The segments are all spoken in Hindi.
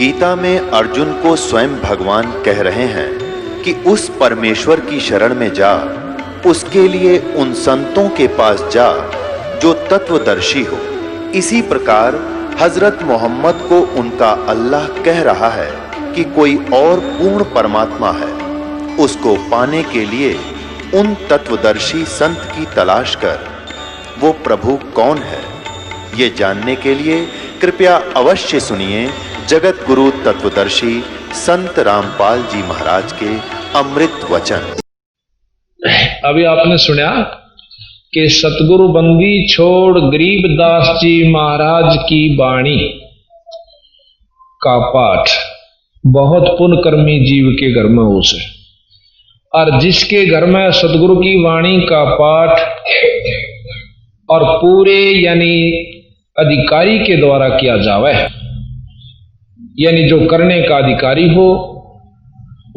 गीता में अर्जुन को स्वयं भगवान कह रहे हैं कि उस परमेश्वर की शरण में जा, उसके लिए उन संतों के पास जा जो तत्वदर्शी हो। इसी प्रकार हजरत मोहम्मद को उनका अल्लाह कह रहा है कि कोई और पूर्ण परमात्मा है, उसको पाने के लिए उन तत्वदर्शी संत की तलाश कर। वो प्रभु कौन है, ये जानने के लिए कृपया अवश्य सुनिए जगत गुरु तत्वदर्शी संत रामपाल जी महाराज के अमृत वचन। अभी आपने सुना कि सतगुरु बंदी छोड़ गरीबदास जी महाराज की वाणी का पाठ बहुत पुण्यकर्मी जीव के घर में हो से, और जिसके घर में सतगुरु की वाणी का पाठ और पूरे यानी अधिकारी के द्वारा किया जावे, यानी जो करने का अधिकारी हो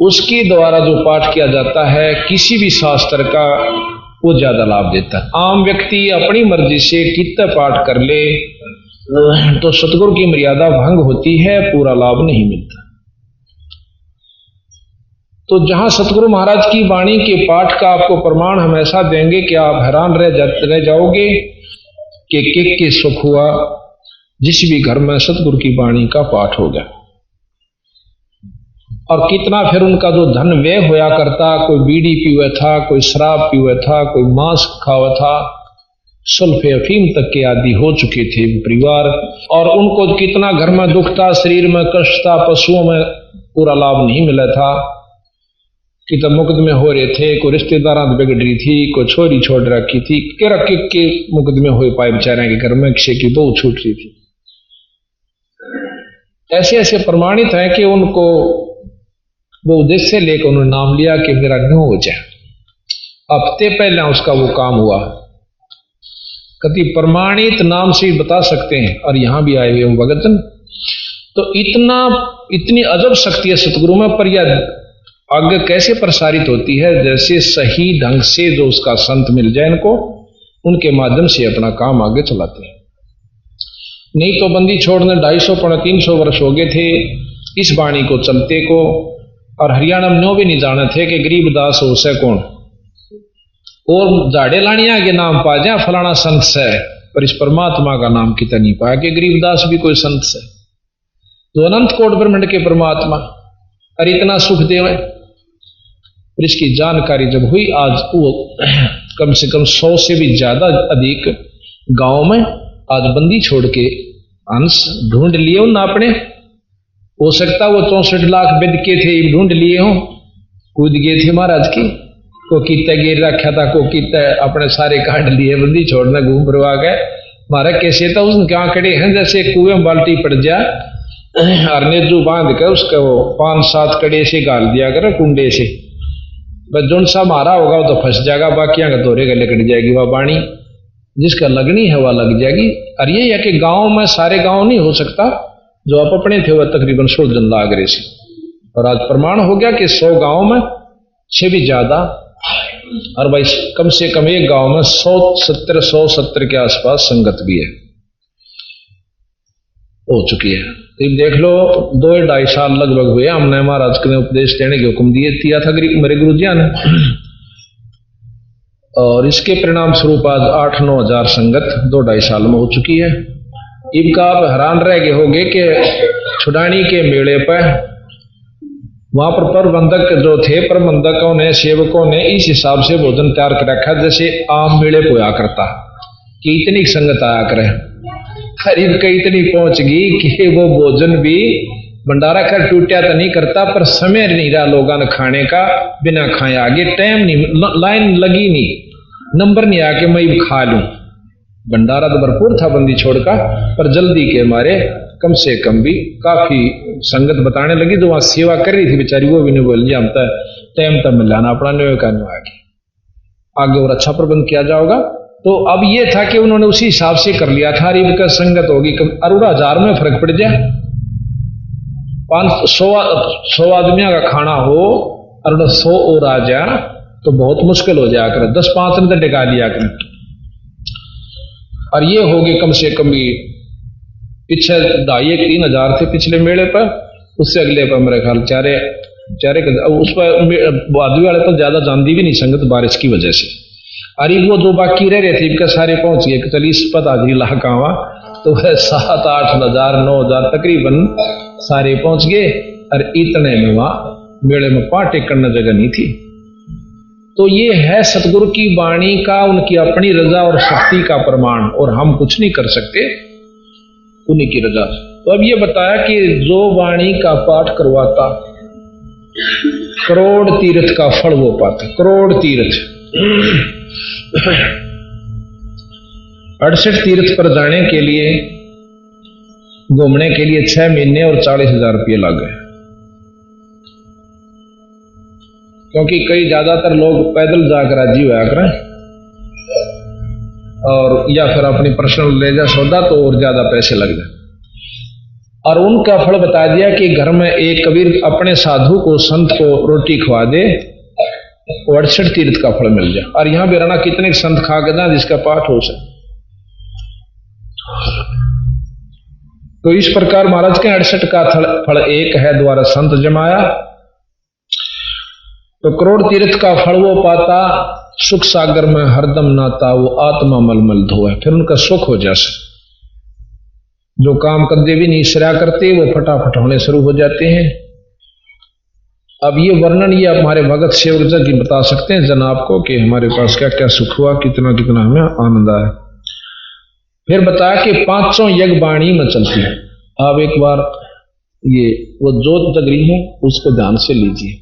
उसके द्वारा जो पाठ किया जाता है किसी भी शास्त्र का, वो ज्यादा लाभ देता है। आम व्यक्ति अपनी मर्जी से कितना पाठ कर ले तो सतगुरु की मर्यादा भंग होती है, पूरा लाभ नहीं मिलता। तो जहां सतगुरु महाराज की वाणी के पाठ का आपको प्रमाण हम ऐसा देंगे कि आप हैरान रह जाओगे कि के सुख हुआ जिस भी घर में सतगुरु की वाणी का पाठ हो गया। और कितना फिर उनका जो धन व्यय होया करता, कोई बीड़ी पीवे था, कोई शराब पीवे था, कोई मांस खावा था, सुल्फे अफीम तक के आदि हो चुके थे परिवार। और उनको कितना घर में दुख था, शरीर में कष्ट था, पशुओं में पूरा लाभ नहीं मिला था, कि तब मुकदमे हो रहे थे, कोई रिश्तेदारां बिगड़ रही थी, कोई छोरी छोड़ रखी थी, के मुकदमे हो पाए बेचारे के घर में, किसी की बहू छूट रही थी। ऐसे ऐसे प्रमाणित है कि उनको वो उद्देश्य लेकर उन्होंने नाम लिया कि मेरा न्यू हो जाए। हफ्ते पहले उसका वो काम हुआ, कति प्रमाणित नाम से बता सकते हैं। और यहां भी आए हुए भगतन, तो इतनी अजब शक्ति है सतगुरु में, पर यह आगे कैसे प्रसारित होती है, जैसे सही ढंग से जो उसका संत मिल जाए इनको, उनके माध्यम से अपना काम आगे चलाते हैं। नहीं तो बंदी छोड़ने 250-300 वर्ष हो गए थे इस वाणी को चलते को, और हरियाणा में नो भी नहीं जाने थे कि गरीबदास हो से कौन, और झाड़े लानिया के नाम पा जाए फलाना संत से, पर इस परमात्मा का नाम कितना नहीं पाया कि गरीबदास भी कोई संत से, जो अनंत कोट ब्रह्मांड के परमात्मा और इतना सुख देव है। और इसकी जानकारी जब हुई, आज वो कम से कम 100 से भी ज्यादा अधिक गांव में आज बंदी छोड़ के अंश ढूंढ लिए उन अपने। हो सकता वो 64 लाख बेद के थे, ढूंढ लिए हो, कूद गए थे महाराज की, को कितना गिर रखा था, को कितना अपने सारे काट लिए, बंदी छोड़ने घूम फिरवा गए। महाराज कैसे था उसने क्या खड़े हैं, जैसे कुएं में बाल्टी पड़ जाए और नेजू बांध कर उसका वो 5-7 कड़े से गाल दिया करे कुंडे से, बस जोन सा मारा होगा वो तो फंस जाएगा, बाकियां का दोरे गले कट जाएगी। वह बाणी जिसका लगनी है वह लग जाएगी। और ये है कि गांव में सारे गांव नहीं हो सकता, जो आप अपने थे वह तकरीबन 16 जन लागरे से, और आज प्रमाण हो गया कि 100 गांव में से भी ज्यादा, और भाई कम से कम एक गांव में 170 के आसपास संगत भी है, हो चुकी है। तो देख लो 2-2.5 साल लगभग हुए हमने महाराज ने उपदेश देने के हुक्म दिया था मेरे गुरुजिया ने, और इसके परिणाम स्वरूप आज 8-9 हजार संगत 2-2.5 साल में हो चुकी है। इनका आप हैरान रह गए होंगे कि छुड़ानी के मेले पर वहां पर प्रबंधक जो थे, प्रबंधकों ने, सेवकों ने इस हिसाब से भोजन तैयार कर रखा जैसे आम मेले को आया करता, कि इतनी संगत आया करे। करीब कई इतनी पहुंच गई कि वो भोजन भी भंडारा कर टूटा तो नहीं करता, पर समय नहीं रहा लोगों ने खाने का, बिना खाए आगे टाइम नहीं, लाइन लगी नहीं, नंबर नहीं आया कि मैं खा लूं। भंडारा तो भरपूर था बंदी छोड़ का, पर जल्दी के मारे कम से कम भी काफी संगत बताने लगी, जो वहां सेवा कर रही थी बेचारी वो भी नहीं बोल दिया, हम तो टाइम तक मिलाना अपना न्यू का आगे और अच्छा प्रबंध किया जाएगा। तो अब ये था कि उन्होंने उसी हिसाब से कर लिया था, रिब का संगत होगी अरुड़ा 1000 में फर्क पड़ जाए, 500 आदमियों का खाना हो और 100 और आ जाए तो बहुत मुश्किल हो जाया कर, 10-5 ने तो टिका लिया कर। और ये हो गए कम से कम भी पीछे 2,500-3,000 थे पिछले मेले पर, उससे अगले पर मेरे ख्याल चारे उस पर बादवी वाले तो ज्यादा जानती भी नहीं संगत बारिश की वजह से। अरे वो दो बाकी रह रहे थे, इनका सारे पहुंच गए। चलिए इस पता हाजिरी ला कहाँ तो वह 7-8 हजार 9 हजार तकरीबन सारे पहुंच गए। और इतने में वहां मेले में पांव टेकने जगह नहीं थी। तो ये है सतगुरु की वाणी का, उनकी अपनी रजा और शक्ति का प्रमाण, और हम कुछ नहीं कर सकते उन्हीं की रजा। तो अब ये बताया कि जो वाणी का पाठ करवाता करोड़ तीर्थ का फल वो पाता। करोड़ तीर्थ 68 तीर्थ पर जाने के लिए, घूमने के लिए 6 महीने और 40,000 रुपये लग गए। क्योंकि कई ज्यादातर लोग पैदल जाकर राजी हुआ करें, और या फिर अपनी पर्सनल ले जा सौदा तो और ज्यादा पैसे लग जाए। और उनका फल बता दिया कि घर में एक कबीर अपने साधु को, संत को रोटी खवा दे, 68 तीर्थ का फल मिल जाए। और यहां बेराना कितने संत खा गए जिसका पाठ हो सके। तो इस प्रकार महाराज के 68 का फल एक है, द्वारा संत जमाया। तो करोड़ तीर्थ का फल वो पाता, सुख सागर में हरदम नाता, वो आत्मा मलमल धोए। फिर उनका सुख हो जैसे, जो काम कदे भी नहीं इसरा करते वो फटाफट होने शुरू हो जाते हैं। अब ये वर्णन ये हमारे भगत सेवक जी बता सकते हैं जनाब को कि हमारे पास क्या क्या सुख हुआ, कितना कितना हमें आनंद आया। फिर बताया कि 500 यज्ञ वाणी में चलती है। आप एक बार ये वो जोत जग रही है उसको ध्यान से लीजिए।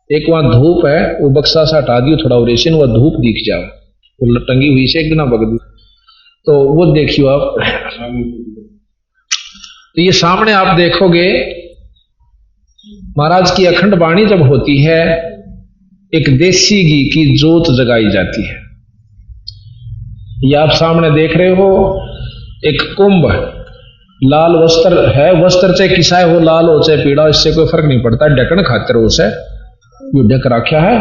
एक वहां धूप है, वो बक्सा सा हटा दियो थोड़ा ओरेशन, वह धूप दिख जाए, वो टंगी हुई से एक ना बगदी, तो वो देखियो आप। तो ये सामने आप देखोगे महाराज की अखंड वाणी जब होती है, एक देसी घी की जोत जगाई जाती है। ये आप सामने देख रहे हो, एक कुंभ, लाल वस्त्र है, वस्त्र चाहे किसाए हो, लाल हो चाहे पीड़ा, इससे कोई फर्क नहीं पड़ता, ढकन खातिर उसे ये ढक रखा है।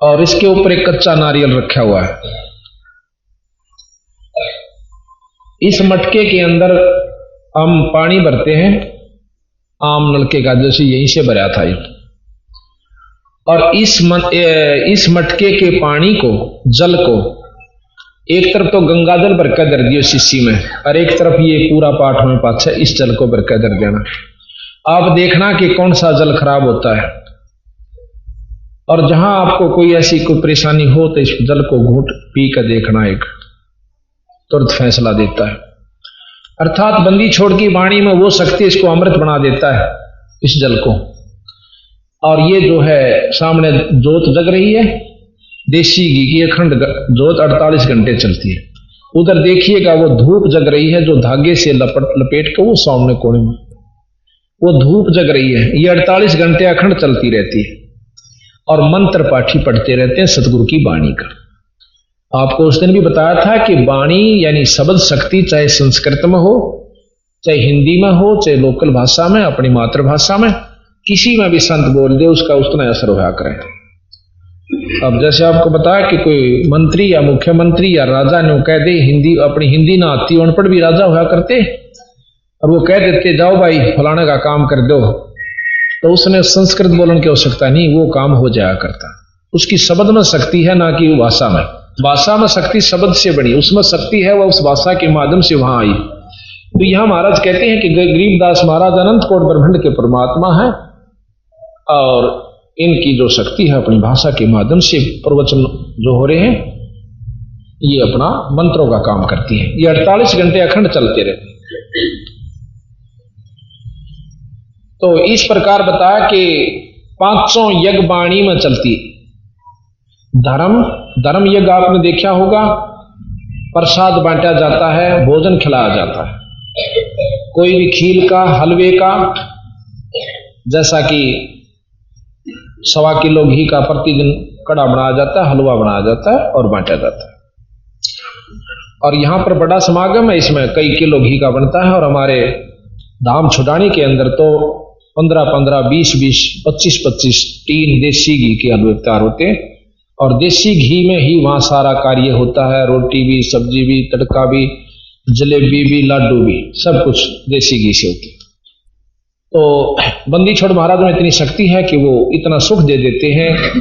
और इसके ऊपर एक कच्चा नारियल रखा हुआ है। इस मटके के अंदर हम पानी भरते हैं, आम नलके का, जैसे यहीं से भरा था ये। और इस मटके के पानी को, जल को, एक तरफ तो गंगा जल भरकर धर दियो शीशी में, और एक तरफ ये पूरा पाठ में पाछा इस जल को भरकर धर देना। आप देखना कि कौन सा जल खराब होता है, और जहां आपको कोई ऐसी कोई परेशानी हो तो इस जल को घूंट पी कर देखना, एक तुरंत फैसला देता है। अर्थात बंदी छोड़ की वाणी में वो शक्ति इसको अमृत बना देता है, इस जल को। और ये जो है सामने जोत जग रही है, देसी घी की अखंड जोत 48 घंटे चलती है। उधर देखिएगा वो धूप जग रही है, जो धागे से लपेट के वो सामने कोने में वो धूप जग रही है। ये 48 घंटे अखंड चलती रहती है, और मंत्र पाठी पढ़ते रहते हैं सतगुरु की वाणी का। आपको उस दिन भी बताया था कि वाणी यानी शब्द शक्ति, चाहे संस्कृत में हो, चाहे हिंदी में हो, चाहे लोकल भाषा में, अपनी मातृभाषा में, किसी में भी संत बोल दे उसका उतना असर होया करे। अब जैसे आपको बताया कि कोई मंत्री या मुख्यमंत्री या राजा ने कह दे हिंदी, अपनी हिंदी ना आती, अनपढ़ भी राजा होया करते, और वो कह देते जाओ भाई फलाने का काम कर दो, तो उसने संस्कृत बोलने की आवश्यकता नहीं, वो काम हो जाया करता। उसकी शब्द में शक्ति है, ना कि भाषा में। भाषा में शक्ति शब्द से बड़ी, उसमें शक्ति है, वह उस भाषा के माध्यम से वहां आई। तो यहां महाराज कहते हैं कि गरीबदास महाराज अनंत कोट ब्रह्मांड के परमात्मा है, और इनकी जो शक्ति है अपनी भाषा के माध्यम से प्रवचन जो हो रहे हैं, ये अपना मंत्रों का काम करती है। ये 48 घंटे अखंड चलते रहते। तो इस प्रकार बताया कि 500 यज्ञ वाणी में चलती। धर्म यज्ञ आपने देखा होगा, प्रसाद बांटा जाता है, भोजन खिलाया जाता है, कोई भी खीर का, हलवे का, जैसा कि 1.25 किलो घी का प्रतिदिन कड़ा बनाया जाता है, हलवा बनाया जाता है और बांटा जाता है। और यहां पर बड़ा समागम है, इसमें कई किलो घी का बनता है। और हमारे धाम छुड़ानी के अंदर तो 15-15, 20-20, 25-25 तीन देसी घी के हलवे तैयार होते हैं, और देसी घी में ही वहां सारा कार्य होता है। रोटी भी, सब्जी भी, तड़का भी, जलेबी भी, लड्डू भी, सब कुछ देसी घी से होती है। तो बंदी छोड़ महाराज में इतनी शक्ति है कि वो इतना सुख दे देते हैं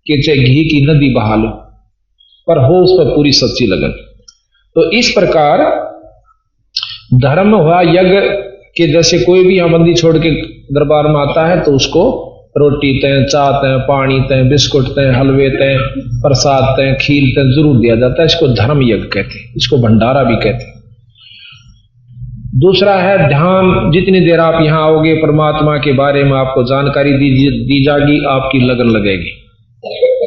कि चाहे घी की नदी बहा लो, पर हो उस पर पूरी सच्ची लगन। तो इस प्रकार धर्म हुआ यज्ञ के जैसे कोई भी यहाँ बंदी छोड़ के दरबार में आता है तो उसको रोटी तय, चाह तय, पानी तय, बिस्कुट तय, हलवे तय, प्रसाद तय, खीर तय जरूर दिया जाता है। इसको धर्म यज्ञ कहते हैं, इसको भंडारा भी कहते हैं। दूसरा है ध्यान। जितनी देर आप यहाँ आओगे परमात्मा के बारे में आपको जानकारी दी जाएगी, आपकी लगन लगेगी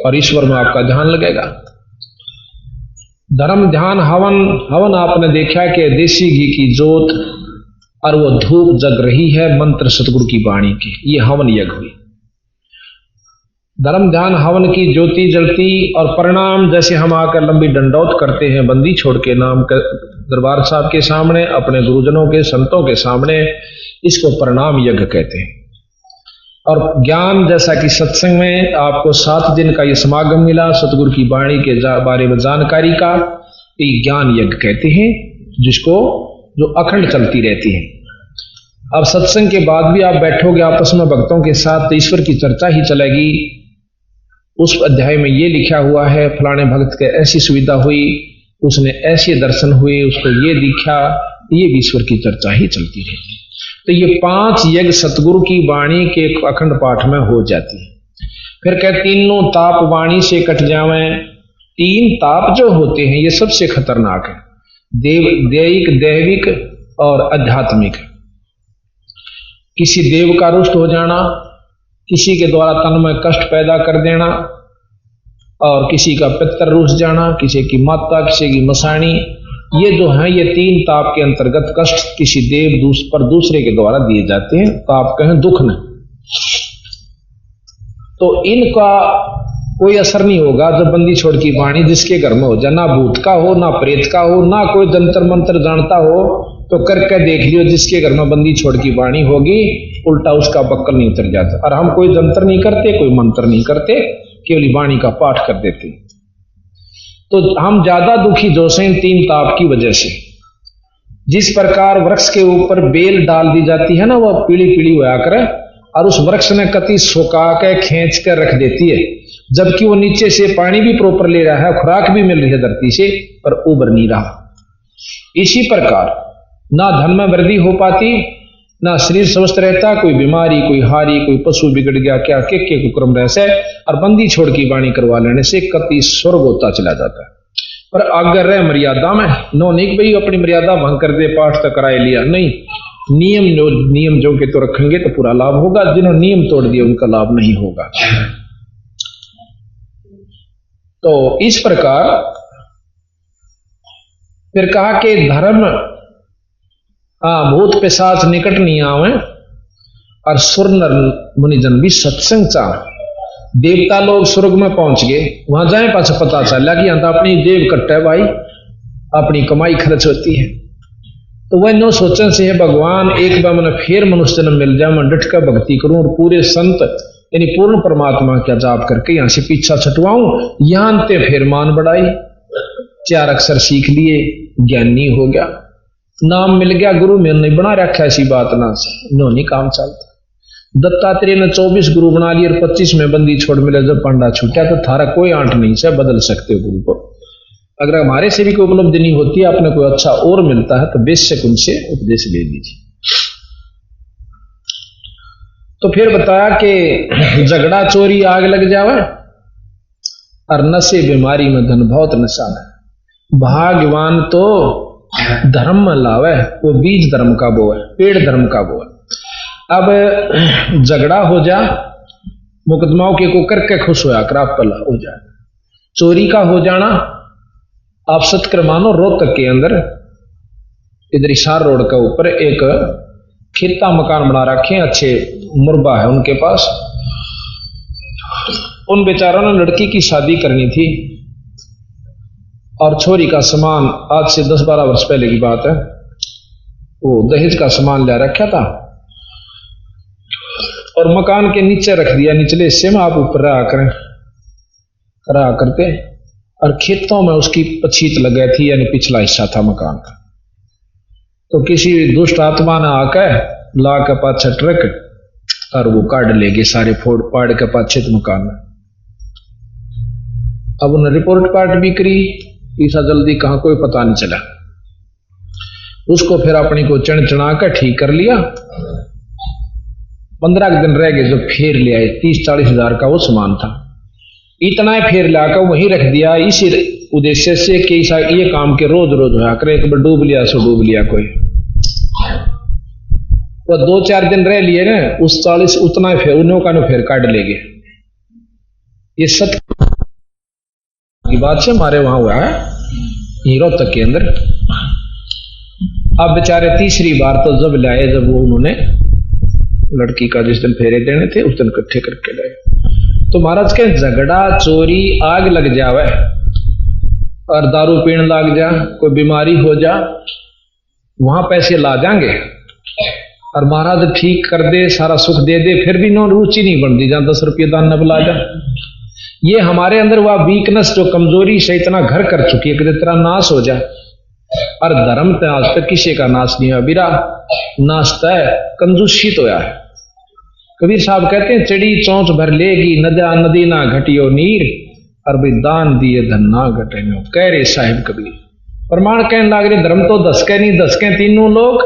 और ईश्वर में आपका ध्यान लगेगा। धर्म ध्यान हवन। हवन आपने देखा कि देसी घी की जोत और वो धूप जग रही है मंत्र सतगुरु की वाणी की, ये हवन यज्ञ हुई। धर्म ध्यान हवन की ज्योति जलती और परिणाम जैसे हम आकर लंबी दंडौत करते हैं बंदी छोड़ के नाम दरबार साहब के सामने, अपने गुरुजनों के संतों के सामने, इसको परिणाम यज्ञ कहते हैं। और ज्ञान जैसा कि सत्संग में आपको 7 दिन का ये समागम मिला सतगुरु की वाणी के बारे में जानकारी का, ये ज्ञान यज्ञ कहते हैं, जिसको जो अखंड चलती रहती है। अब सत्संग के बाद भी आप बैठोगे आपस में भक्तों के साथ तो ईश्वर की चर्चा ही चलेगी। उस अध्याय में ये लिखा हुआ है फलाने भक्त के ऐसी सुविधा हुई, उसने ऐसे दर्शन हुए, उसको ये दिखा, ये भी ईश्वर की चर्चा ही चलती रहती। तो ये 5 यज्ञ सतगुरु की वाणी के अखंड पाठ में हो जाती है। फिर कह तीनों ताप वाणी से कट जावे। 3 ताप जो होते हैं ये सबसे खतरनाक है, दैविक, दैविक और आध्यात्मिक। किसी देव का रुष्ट हो जाना, किसी के द्वारा तन में कष्ट पैदा कर देना, और किसी का पितर रूस जाना, किसी की माता, किसी की मसाणी, ये जो है ये 3 ताप के अंतर्गत कष्ट किसी देव पर दूसरे के द्वारा दिए जाते हैं। ताप कहें दुख न, तो इनका कोई असर नहीं होगा जब बंदी छोड़ की वाणी जिसके घर में हो जाए, ना भूत का हो, ना प्रेत का हो, ना कोई जंतर मंत्र जानता हो, तो करके देख लियो जिसके घर में बंदी छोड़ की वाणी होगी उल्टा उसका बक्कल नहीं उतर जाता। और हम कोई जंतर नहीं करते, कोई मंत्र नहीं करते, केवल वाणी का पाठ कर देते। तो हम ज्यादा दुखी जो से 3 ताप की वजह से। जिस प्रकार वृक्ष के ऊपर बेल डाल दी जाती है ना, वह पीली पीली होया करे और उस वृक्ष ने कति सुखा के खींच कर रख देती है, जबकि वो नीचे से पानी भी प्रॉपर ले रहा है, खुराक भी मिल रही है धरती से, पर उबर नहीं रहा। इसी प्रकार ना धन में वृद्धि हो पाती, ना शरीर स्वस्थ रहता, कोई बीमारी, कोई हारी, कोई पशु बिगड़ गया, क्या के कुक्रम रहसे, और बंदी छोड़ की वाणी करवा लेने से कति स्वर्ग होता चला जाता है। पर अगर रहे मर्यादा में, नो नहीं भाई अपनी मर्यादा भंग कर दे, पाठ तो कराए लिया, नहीं, नियम जो के तो रखेंगे तो पूरा लाभ होगा, जिन्होंने नियम तोड़ दिया उनका लाभ नहीं होगा। तो इस प्रकार फिर कहा कि धर्म भूत पिशाच निकट नहीं आवे और सुर नर मुनिजन भी सत्संग चाह। देवता लोग स्वर्ग में पहुंच गए, वहां जाए पास पता चला कि यहाँ तो अपनी जेब कट्टा भाई, अपनी कमाई खर्च होती है। तो वह नो सोचन से है भगवान एक बार मैंने फिर मनुष्य जन्म मिल जाए, मैं डट कर भक्ति करूं और पूरे संत यानी पूर्ण परमात्मा का जाप करके यहां से पीछा छटवाऊं, यहां ते फिर मान बढ़ाई, 4 अक्षर सीख लिए, ज्ञानी हो गया, नाम मिल गया, गुरु में नहीं बना रखा, ऐसी बात ना से नो नहीं काम चलता। दत्तात्रेय ने 24 गुरु बना लिए और 25 में बंदी छोड़ मिले, जब पांडा छूटा तो थारा कोई आंट नहीं से बदल सकते गुरु को। अगर हमारे से भी कोई उपलब्धि नहीं होती, आपने कोई अच्छा और मिलता है तो बेशक उनसे उपदेश ले लीजिए। तो फिर बताया कि झगड़ा चोरी आग लग जावे और नशे बीमारी में धन बहुत नशा है। भाग्यवान तो धर्म में लावे, वो बीज धर्म का वो है, पेड़ धर्म का वो है। अब झगड़ा हो जा, मुकदमाओं के को करके खुश होया कर आप पला हो जाए। चोरी का हो जाना, आप सत्कर मानो रोहतक के अंदर इधर हिसार रोड के ऊपर एक खित्ता मकान बना रखे, अच्छे मुरबा है उनके पास। उन बेचारों ने लड़की की शादी करनी थी और छोरी का सामान, आज से 10-12 वर्ष पहले की बात है, वो दहेज का सामान ले रखा था और मकान के नीचे रख दिया, निचले हिस्से में आप ऊपर रहा करते, और खेतों में उसकी पछीत लग थी, यानी पिछला हिस्सा था मकान का। तो किसी दुष्ट आत्मा ने आकर ला के पाछे ट्रक और वो काट ले गए सारे फोड़ पाड़ के पाछे मकान में। अब उन्हें रिपोर्ट कार्ड भी करी, ऐसा जल्दी कहाँ कोई पता नहीं चला। उसको फिर अपनी को चढ़ा कर ठीक कर लिया। 15 दिन रह गए, जब फेर ले आए 30-40 हजार का वो सामान था, इतना फेर लाकर वहीं रख दिया इसी उद्देश्य से कि ये काम के रोज रोज होया करे, एक बार डूब लिया सो डूब लिया कोई। तो 2-4 दिन रह लिए ना, उस 40 उतना फेर उन्हों का फिर काट ले गए। ये सत्य की बात से हमारे वहां हुआ है हीरो तक के अंदर। अब बेचारे तीसरी बार तो जब लाए, जब वो उन्होंने लड़की का जिस दिन फेरे देने थे उस दिन इकट्ठे करके लाए, तो महाराज के झगड़ा चोरी आग लग जावे और दारू पीने लग जा, कोई बीमारी हो जा, वहां पैसे ला जाएंगे और महाराज ठीक कर दे, सारा सुख दे दे, फिर भी नो रुचि नहीं बनती, जहां 10 रुपये दान न बुला जा। ये हमारे अंदर वह वीकनेस जो कमजोरी से इतना घर कर चुकी है कि तेरा नाश हो जाए। और धर्म तो आज तक किसी का नाश नहीं हुआ, बिरा नाश तय कंजूसित होया है। कबीर साहब कहते हैं चिड़ी चौंच भर लेगी, नदा नदी ना घटियो नीर, और भाई दान दिए धन ना घटे नो, कह रहे साहिब कबीर। प्रमाण कहने लग रहे धर्म तो दसके नहीं दसके तीनों लोग,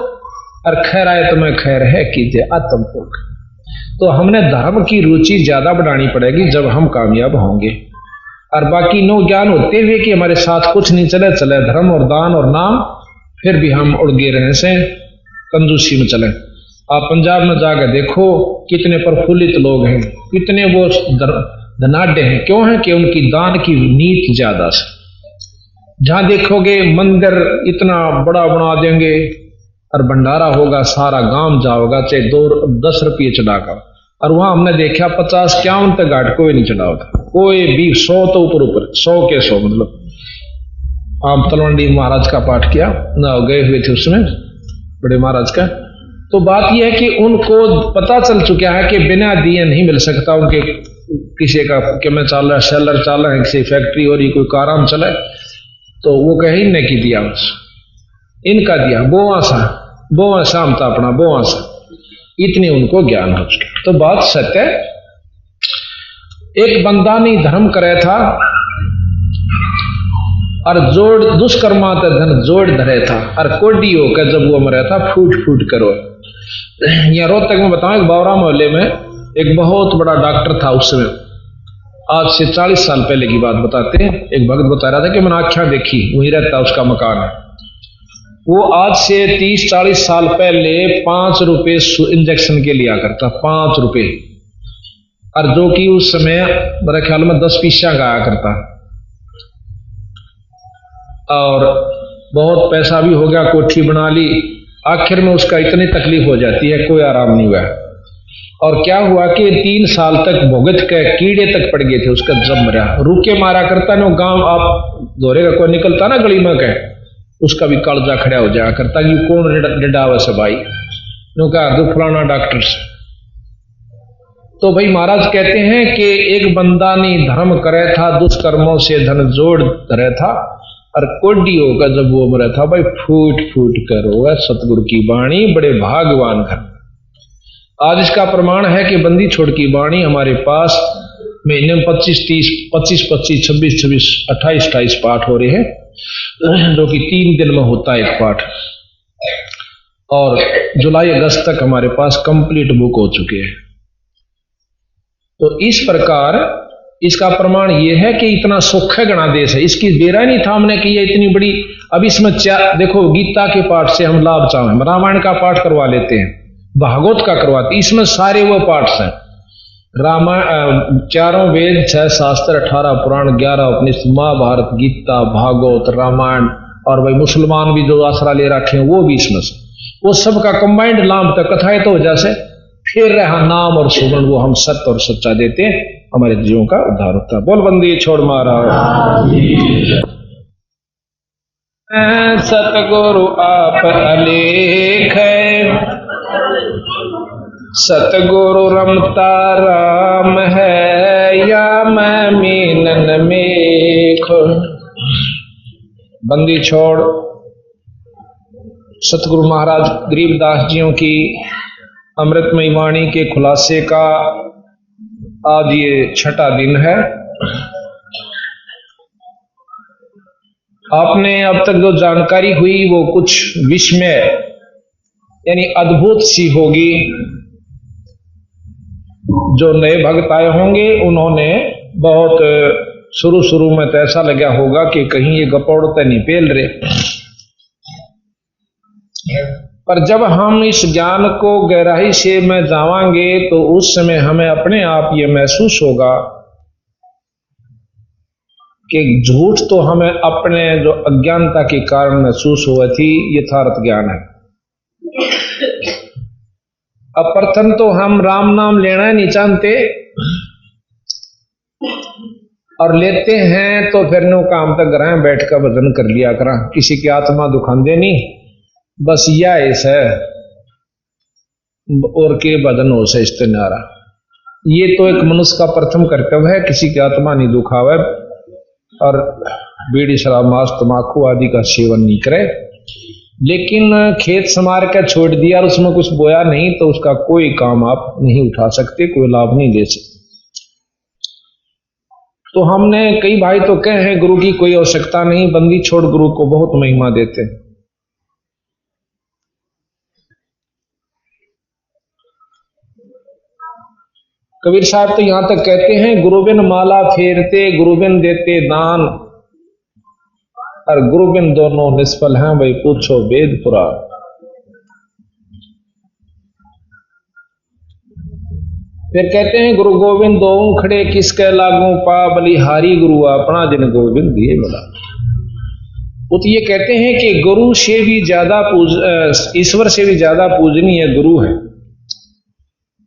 और खैर आए तुम्हें खैर है कीजिए आत्म भोग। तो हमने धर्म की रुचि ज्यादा बढ़ानी पड़ेगी जब हम कामयाब होंगे। और बाकी नो ज्ञान होते हुए कि हमारे साथ कुछ नहीं चले धर्म और दान और नाम, फिर भी हम उड़गे रहे से कंजूसी में चले। आप पंजाब में जाकर देखो कितने प्रफुल्लित लोग हैं, कितने वो धनाढ़ हैं। क्यों है कि उनकी दान की नीति ज्यादा से। जहां देखोगे मंदिर इतना बड़ा बना देंगे और भंडारा होगा, सारा गांव जाओगा, चाहे 10 रुपये चढ़ाकर, और वहां हमने देखा 50-51 तक घाट कोई नहीं चढ़ा होता, कोई भी 100 तो ऊपर 100 के 100। मतलब आप तलवंडी महाराज का पाठ किया ना, गए हुए थे उसमें बड़े महाराज का। तो बात यह है कि उनको पता चल चुका है कि बिना दिए नहीं मिल सकता। उनके किसी का कि मैं चाल रहा सेलर चाल रहा है, किसी फैक्ट्री हो रही, कोई कारम चले, तो वो कहीं ने की दिया, इनका दिया बोआ शाम था अपना बोआ सा, इतनी उनको ज्ञान हो चुका। तो बात सत्य, एक बंदा नहीं धर्म करे था और जोड़ दुष्कर्मा ते धन जोड़ धरे था, और कोडी होकर जब वो मरा था फूट फूट करो। यहाँ रोहतक में बताऊं, एक बावरा मोहल्ले में एक बहुत बड़ा डॉक्टर था उस समय, आज से 40 साल पहले की बात बताते हैं। एक भक्त बता रहा था कि मैंने आँखें देखी, वहीं रहता उसका मकान है। वो आज से 30-40 साल पहले 5 रुपए इंजेक्शन के लिया करता, 5 रुपए, और जो कि उस समय मेरे ख्याल में 10 पैसा का आया करता। और बहुत पैसा भी हो गया, कोठी बना ली, आखिर में उसका इतनी तकलीफ हो जाती है, कोई आराम नहीं हुआ। और क्या हुआ कि 3 साल तक भुगत के कीड़े तक पड़ गए थे उसका, जब मरा रुके मारा करता ना गांव, आप दौरे का कोई निकलता ना गली में कह, उसका भी कालजा खड़ा हो जाया करता कि कौन डिडावे से भाई, कहा दो फलाना डॉक्टर से। तो भाई महाराज कहते हैं कि एक बंदा ने धर्म करे था, दुष्कर्मों से धन जोड़ धरे था, और कोडी होगा जब वो मरा था, भाई फूट फूट कर होगा। सतगुरु की वाणी बड़े भागवान घर। आज इसका प्रमाण है कि बंदी छोड़ की वाणी हमारे पास महीने में 25-30, 25-25, 26-26, 28-28 पाठ हो रहे हैं, जो कि 3 दिन में होता है एक पाठ। और जुलाई अगस्त तक हमारे पास कंप्लीट बुक हो चुके हैं। तो इस प्रकार इसका प्रमाण यह है कि इतना सुख है गणादेश है, इसकी बेरा नहीं था हमने कि ये इतनी बड़ी। अब इसमें देखो, गीता के पाठ से हम लाभ चाहें, रामायण का पाठ करवा लेते हैं, भागवत का करवाते, इसमें सारे वो पाठ हैं। रामायण 4 वेद, 6 शास्त्र, 18 पुराण, 11 उपनिषद, महाभारत, गीता, भागवत, रामायण, और भाई मुसलमान भी जो आसरा ले रखे हैं वो भी इसमें से, वो सबका कंबाइंड लाभ तक कथाएं तो जैसे फिर रहा नाम और सुमन, वो हम सत्य और सच्चा देते हैं, हमारे जीवों का उद्धार होता है। बोल बंदी छोड़ मारा। सतगुरु आप अलेख है, सतगुरु रमता राम है, या मैं मीनन मेख। बंदी छोड़ सतगुरु महाराज गरीबदास जियों की अमृतमयी वाणी के खुलासे का आज ये छठा दिन है। आपने अब तक जो जानकारी हुई वो कुछ विस्मय यानी अद्भुत सी होगी। जो नए भक्त आए होंगे उन्होंने बहुत शुरू में तो ऐसा लगा होगा कि कहीं ये गपौड़ते नहीं पेल रहे, पर जब हम इस ज्ञान को गहराई से में जावांगे तो उस समय हमें अपने आप ये महसूस होगा कि झूठ तो हमें अपने जो अज्ञानता के कारण महसूस हुआ थी यथार्थ ज्ञान है। अब प्रथम तो हम राम नाम लेना नहीं चाहते और लेते हैं तो फिर नो काम तक ग्रह बैठ कर भजन कर लिया करा, किसी की आत्मा दुखांदे नहीं, बस यह ऐसा है और के भजन हो से इस नारा। ये तो एक मनुष्य का प्रथम कर्तव्य है, किसी की आत्मा नहीं दुखावे और बीड़ी शराब मांस तमाकू आदि का सेवन नहीं करे। लेकिन खेत समार के छोड़ दिया और उसमें कुछ बोया नहीं तो उसका कोई काम आप नहीं उठा सकते, कोई लाभ नहीं ले सकते। तो हमने कई भाई तो कहे हैं गुरु की कोई आवश्यकता नहीं, बंदी छोड़ गुरु को बहुत महिमा देते। कबीर साहब तो यहां तक कहते हैं गुरुबिन माला फेरते गुरुबिन देते दान और गुरुबिन दोनों निष्फल हैं, भाई पूछो वेद पुराण। फिर कहते हैं गुरु गोविंद दो खड़े किसके लागू पा बलिहारी गुरु अपना जिन गोविंद दिए मिला। वो तो ये कहते हैं कि गुरु से भी ज्यादा ईश्वर से भी ज्यादा पूजनीय गुरु है।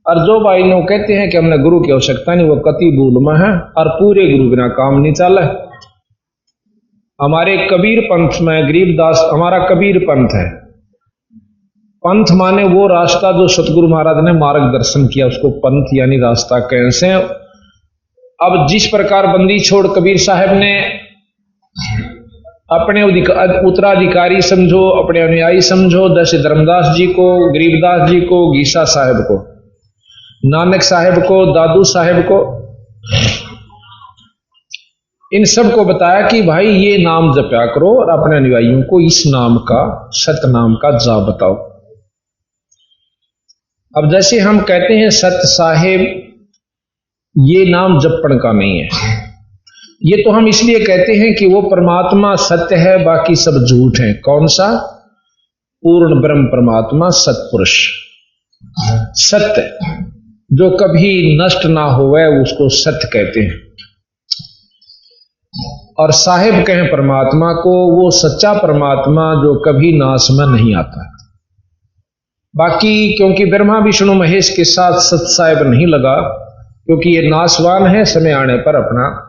और जो भाई नो कहते हैं कि हमने गुरु की आवश्यकता नहीं, वो कति भूल में है और पूरे गुरु बिना काम नहीं चला। हमारे कबीर पंथ में गरीबदास हमारा कबीर पंथ है। पंथ माने वो रास्ता जो सतगुरु महाराज ने मार्गदर्शन किया, उसको पंथ यानी रास्ता कैसे। अब जिस प्रकार बंदी छोड़ कबीर साहब ने अपने उत्तराधिकारी समझो, अपने अनुयायी समझो, जैसे धर्मदास जी को, गरीबदास जी को, गीसा साहब को, नानक साहब को, दादू साहब को, इन सब को बताया कि भाई ये नाम जपया करो और अपने अनुयायियों को इस नाम का, सत नाम का जाप बताओ। अब जैसे हम कहते हैं सत साहेब, ये नाम जपण का नहीं है। ये तो हम इसलिए कहते हैं कि वो परमात्मा सत्य है, बाकी सब झूठ है। कौन सा? पूर्ण ब्रह्म परमात्मा सतपुरुष सत्य, जो कभी नष्ट ना होवे उसको सत्य कहते हैं। और साहेब कहें परमात्मा को, वो सच्चा परमात्मा जो कभी नाश में नहीं आता। बाकी क्योंकि ब्रह्मा विष्णु महेश के साथ सत साहेब नहीं लगा, क्योंकि ये नाशवान है, समय आने पर अपना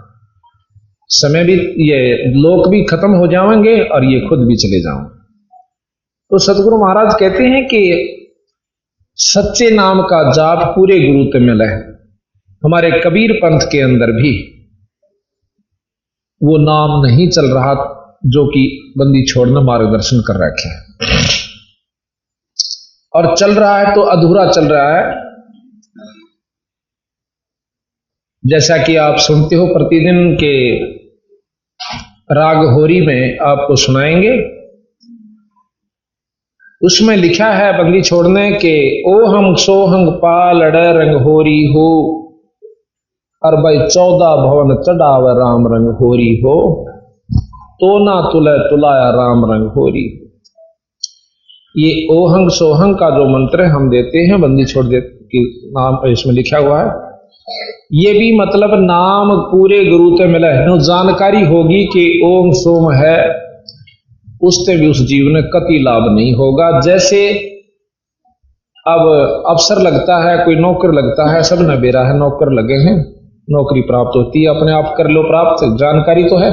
समय भी, ये लोक भी खत्म हो जाएंगे और ये खुद भी चले जाएंगे। तो सतगुरु महाराज कहते हैं कि सच्चे नाम का जाप पूरे गुरु ते मिला है। हमारे कबीर पंथ के अंदर भी वो नाम नहीं चल रहा जो कि बंदी छोड़ना मार्गदर्शन कर रखे हैं, और चल रहा है तो अधूरा चल रहा है। जैसा कि आप सुनते हो प्रतिदिन के राग होरी में आपको सुनाएंगे, उसमें लिखा है बंदी छोड़ने के ओ हम सोहंग पाल रंग होरी हो, और भाई 14 भवन चढ़ाव राम रंग होरी हो, तो ना तुले तुलाया राम रंग होरी। ये ओहंग सोहंग का जो मंत्र हम देते हैं बंदी छोड़ दे कि नाम इसमें लिखा हुआ है, ये भी मतलब नाम पूरे गुरु ते मिला है। नो जानकारी होगी कि ओम सोम है, उससे भी उस जीव ने कति लाभ नहीं होगा। जैसे अब अफसर लगता है, कोई नौकर लगता है, सब न बेरा है, नौकर लगे हैं, नौकरी प्राप्त होती है, अपने आप कर लो प्राप्त, जानकारी तो है,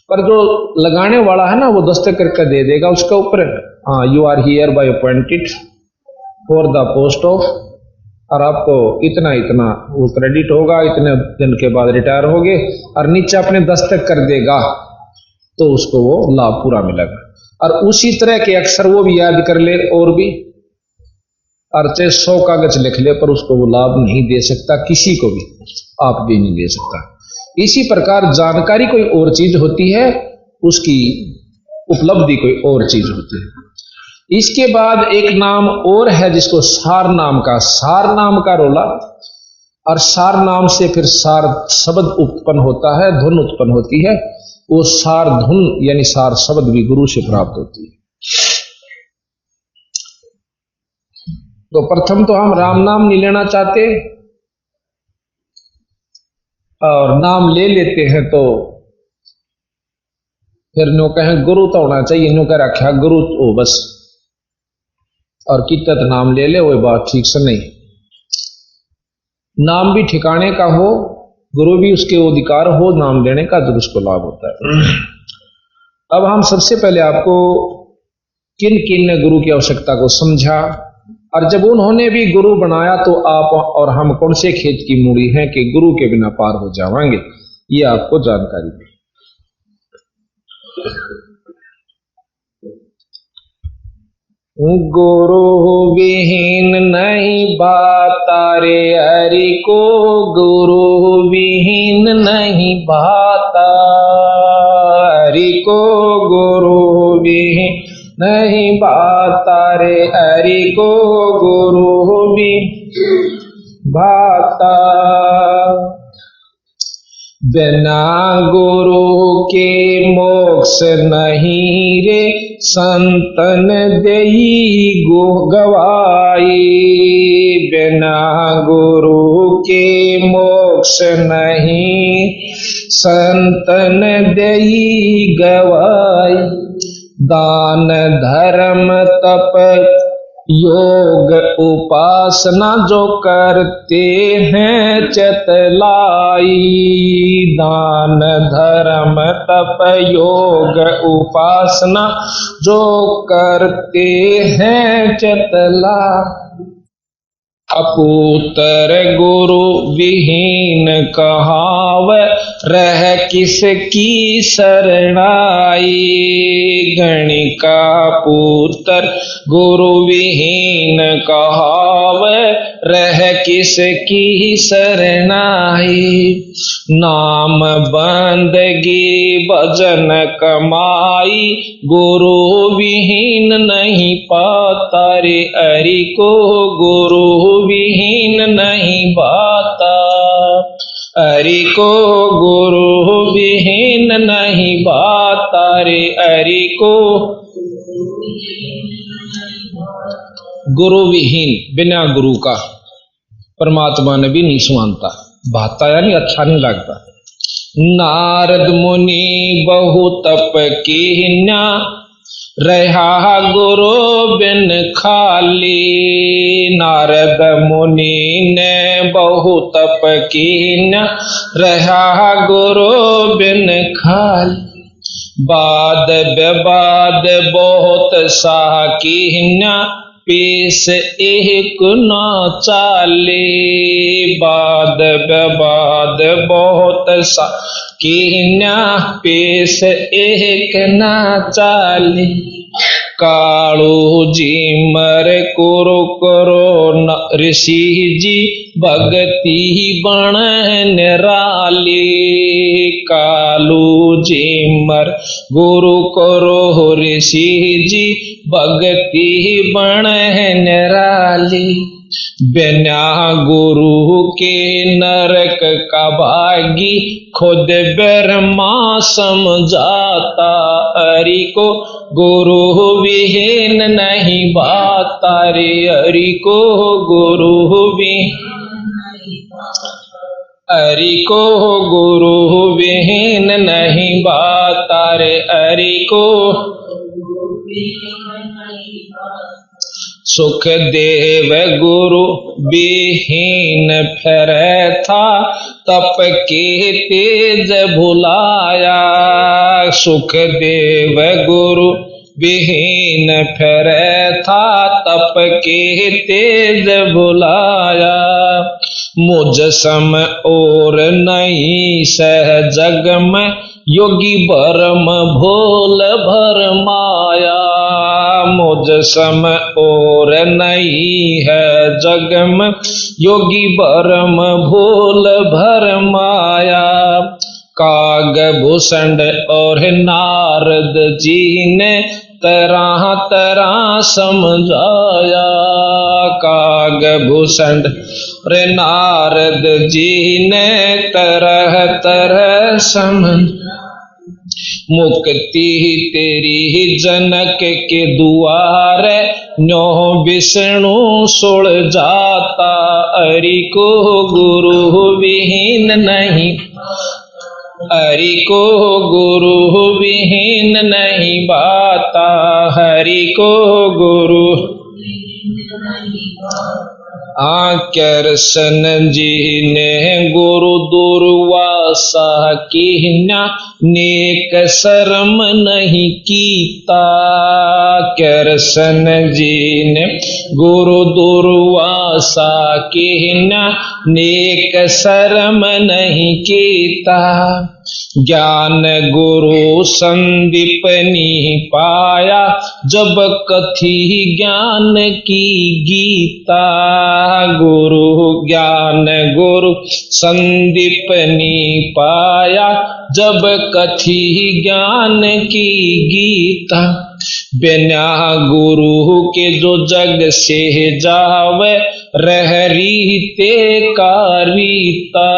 पर जो लगाने वाला है ना वो दस्तक करके दे देगा उसके ऊपर, हाँ you are hereby appointed for the post of, और आपको इतना इतना वो क्रेडिट होगा, इतने दिन के बाद रिटायर होगे, और नीचे अपने दस्तक कर देगा तो उसको वो लाभ पूरा मिलेगा। और उसी तरह के अक्षर वो भी याद कर ले, और भी और चाहे 100 कागज लिख ले पर उसको वो लाभ नहीं दे सकता, किसी को भी, आप भी नहीं दे सकता। इसी प्रकार जानकारी कोई और चीज होती है, उसकी उपलब्धि कोई और चीज होती है। इसके बाद एक नाम और है जिसको सार नाम का रोला, और सार नाम से फिर सार शब्द उत्पन्न होता है, धुन उत्पन्न होती है। वो सार धुन यानी सार शब्द भी गुरु से प्राप्त होती है। तो प्रथम तो हम राम नाम नहीं लेना चाहते, और नाम ले लेते हैं तो फिर नो कहें गुरु तो होना चाहिए, नो कह रखा गुरु हो बस, और कितत नाम ले ले, वो बात ठीक से नहीं। नाम भी ठिकाने का हो, गुरु भी उसके अधिकार हो नाम लेने का, जब उसको लाभ होता है। अब हम सबसे पहले आपको किन किन ने गुरु की आवश्यकता को समझा, और जब उन्होंने भी गुरु बनाया तो आप और हम कौन से खेत की मूड़ी हैं कि गुरु के बिना पार हो जावांगे, ये आपको जानकारी दी। गुरु विहीन नहीं भाता रे हरि को, गुरु विहीन नहीं भाता हरि को, गुरु विहीन नहीं भाता रे हरि को, गुरु भी भाता। बिना गुरु के मोक्ष नहीं रे, संतन देई गो गवाई। बिना गुरु के मोक्ष नहीं, संतन देई गवाई। दान धर्म तप योग उपासना जो करते हैं चतलाई। दान धर्म तप योग उपासना जो करते हैं चतला। अपूतर गुरु विहीन कहाव, रह किसकी शरणाई। गणिका पुत्र गुरु विहीन कहाव, रह किसकी शरणाई। नाम बंदगी भजन कमाई, गुरु विहीन नहीं पाता रे हरि को, गुरु विहीन नहीं भाता हरि को, गुरु विहीन नहीं भाता रे हरि को। गुरु विहीन बिना गुरु का परमात्मा ने भी नहीं सुनाता, भाता यानी अच्छा नहीं लगता। नारद मुनि बहु तप कीन्या, रहा गुरु बिन खाली। नारद मुनि ने बहु तप कीन्या, रहा गुरु बिन खाली। बाद विवाद बहुत सा कीन्या, पेश एक न चाले। बाद विवाद बहुत सा कीन्या, पेश एक न चाले। कालू जी मर कुरु करो ऋषि जी, भगति बण निराली। कालू जी मर गुरु करो ऋषि जी, भगति बण निराली। बिना गुरु के नरक का भागी, खुद ब्रह्मा समझाता हरि को, गुरु विहीन नहीं भाता रे हरि को, गुरु हरि को, गुरु विहीन नहीं भाता रे हरि को। सुखदेव गुरु विहीन फिर था, तप के तेज भुलाया। सुखदेव गुरु विहीन फिर था, तप के तेज भुलाया। मुझ सम और नहीं सह जग में, योगी भरम भोल भर माया। मुझ सम और नहीं है जग में, योगी भरम भूल भर माया। काग भूषण और नारद जी ने तरह तरह समझाया। काग भूषण और नारद जी ने तरह तरह समझाया। मुक्ति तेरी जनक के दुआर, न्यो विष्णु सुल जाता। हरि को गुरु विहीन नहीं, हरि को गुरु विहीन नहीं बाता। हरि को गुरु कृष्ण जी ने गुरु दुर्वासा कीन्या, नेक शर्म नहीं कीता। कृष्ण जी ने गुरु दुर्वासा कीन्या, नेक शर्म नहीं कीता। ज्ञान गुरु संदीपनी पाया, जब कथी ज्ञान की गीता। गुरु ज्ञान गुरु संदीपनी पाया, जब कथी ज्ञान की गीता। बिना गुरु के जो जग से जावे, रह रीते का रीता।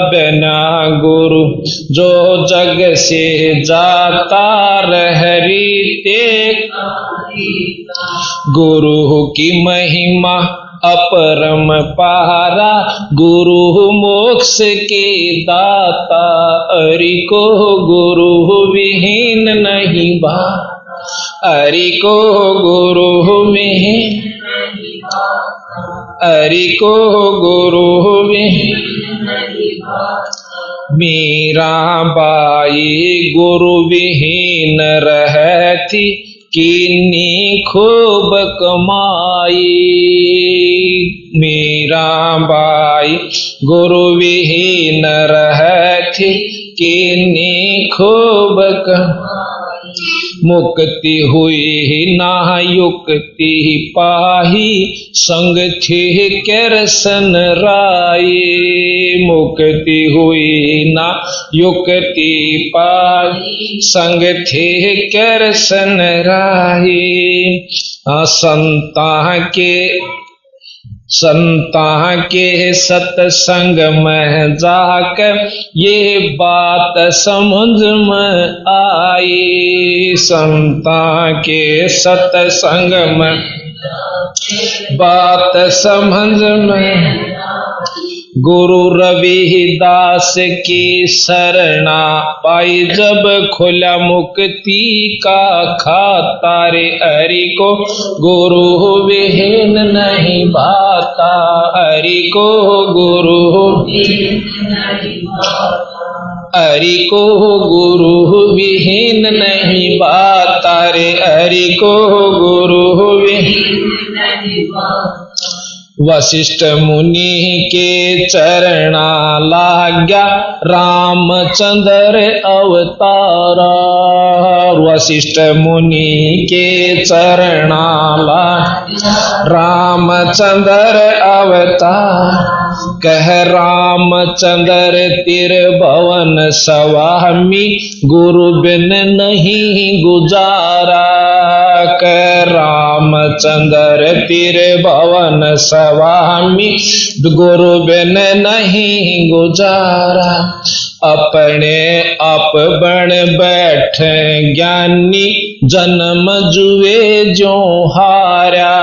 बिना गुरु जो जग से जाता, रह रीते का रीता। गुरु की महिमा अपरम पारा, गुरु मोक्ष के दाता। हरि को गुरु विहीन नहीं बा, हरि को गुरु विहीन, हरि को गुरु विहीन। मीरा बाई गुरु विहीन रहती, किन्नी खूब कमाई। मीरा बाई गुरु विहीन रहती, किन्नी खूब कमाई। मुक्ति हुई ना युक्ति पाही, संग थे कृष्ण राई। मुक्ति हुई ना युक्ति पाही, संग थे कृष्ण राई। संता के सत्संग में जाकर ये बात समझ में आई। संता के सत्संग में बात समझ में, गुरु रविदास की शरणा पाई, जब खुला मुक्ति का खाता। रे हरि को गुरु विहीन नहीं बाता। हरि को गुरु, हरि को गुरु विहीन नहीं बाता। रे हरि को गुरु विहीन नहीं बाता। वशिष्ठ मुनि के चरणा लाग्या, रामचंद्र अवतारा। वशिष्ठ मुनि के चरणा लाग्या, रामचंद्र अवतार। कह रामचंद्र त्रिभुवन स्वामी, गुरु बिन नहीं गुजारा। कह रामचंद्र त्रिभुवन स्वामी, गुरु बिन नहीं गुजारा। अपने आप बन बैठे ज्ञानी, जन्म जुए जो हारा।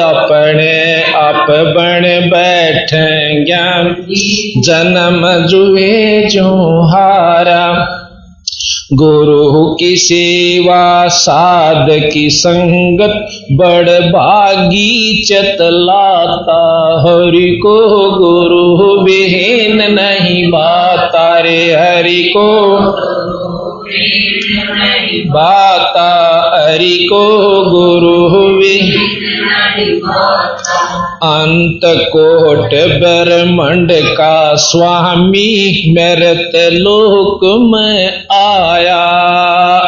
अपने आप बन बैठे ज्ञानी, जन्म जुए जो हारा। गुरु की सेवा साध की संगत, बड़ भागी चतलाता। हरि को गुरु विहीन नहीं बाता। रे हरि को बाता। हरि को गुरु विहीन नहीं बाता। अंत कोट ब्रह्मंड का स्वामी मेरे लोक में आया।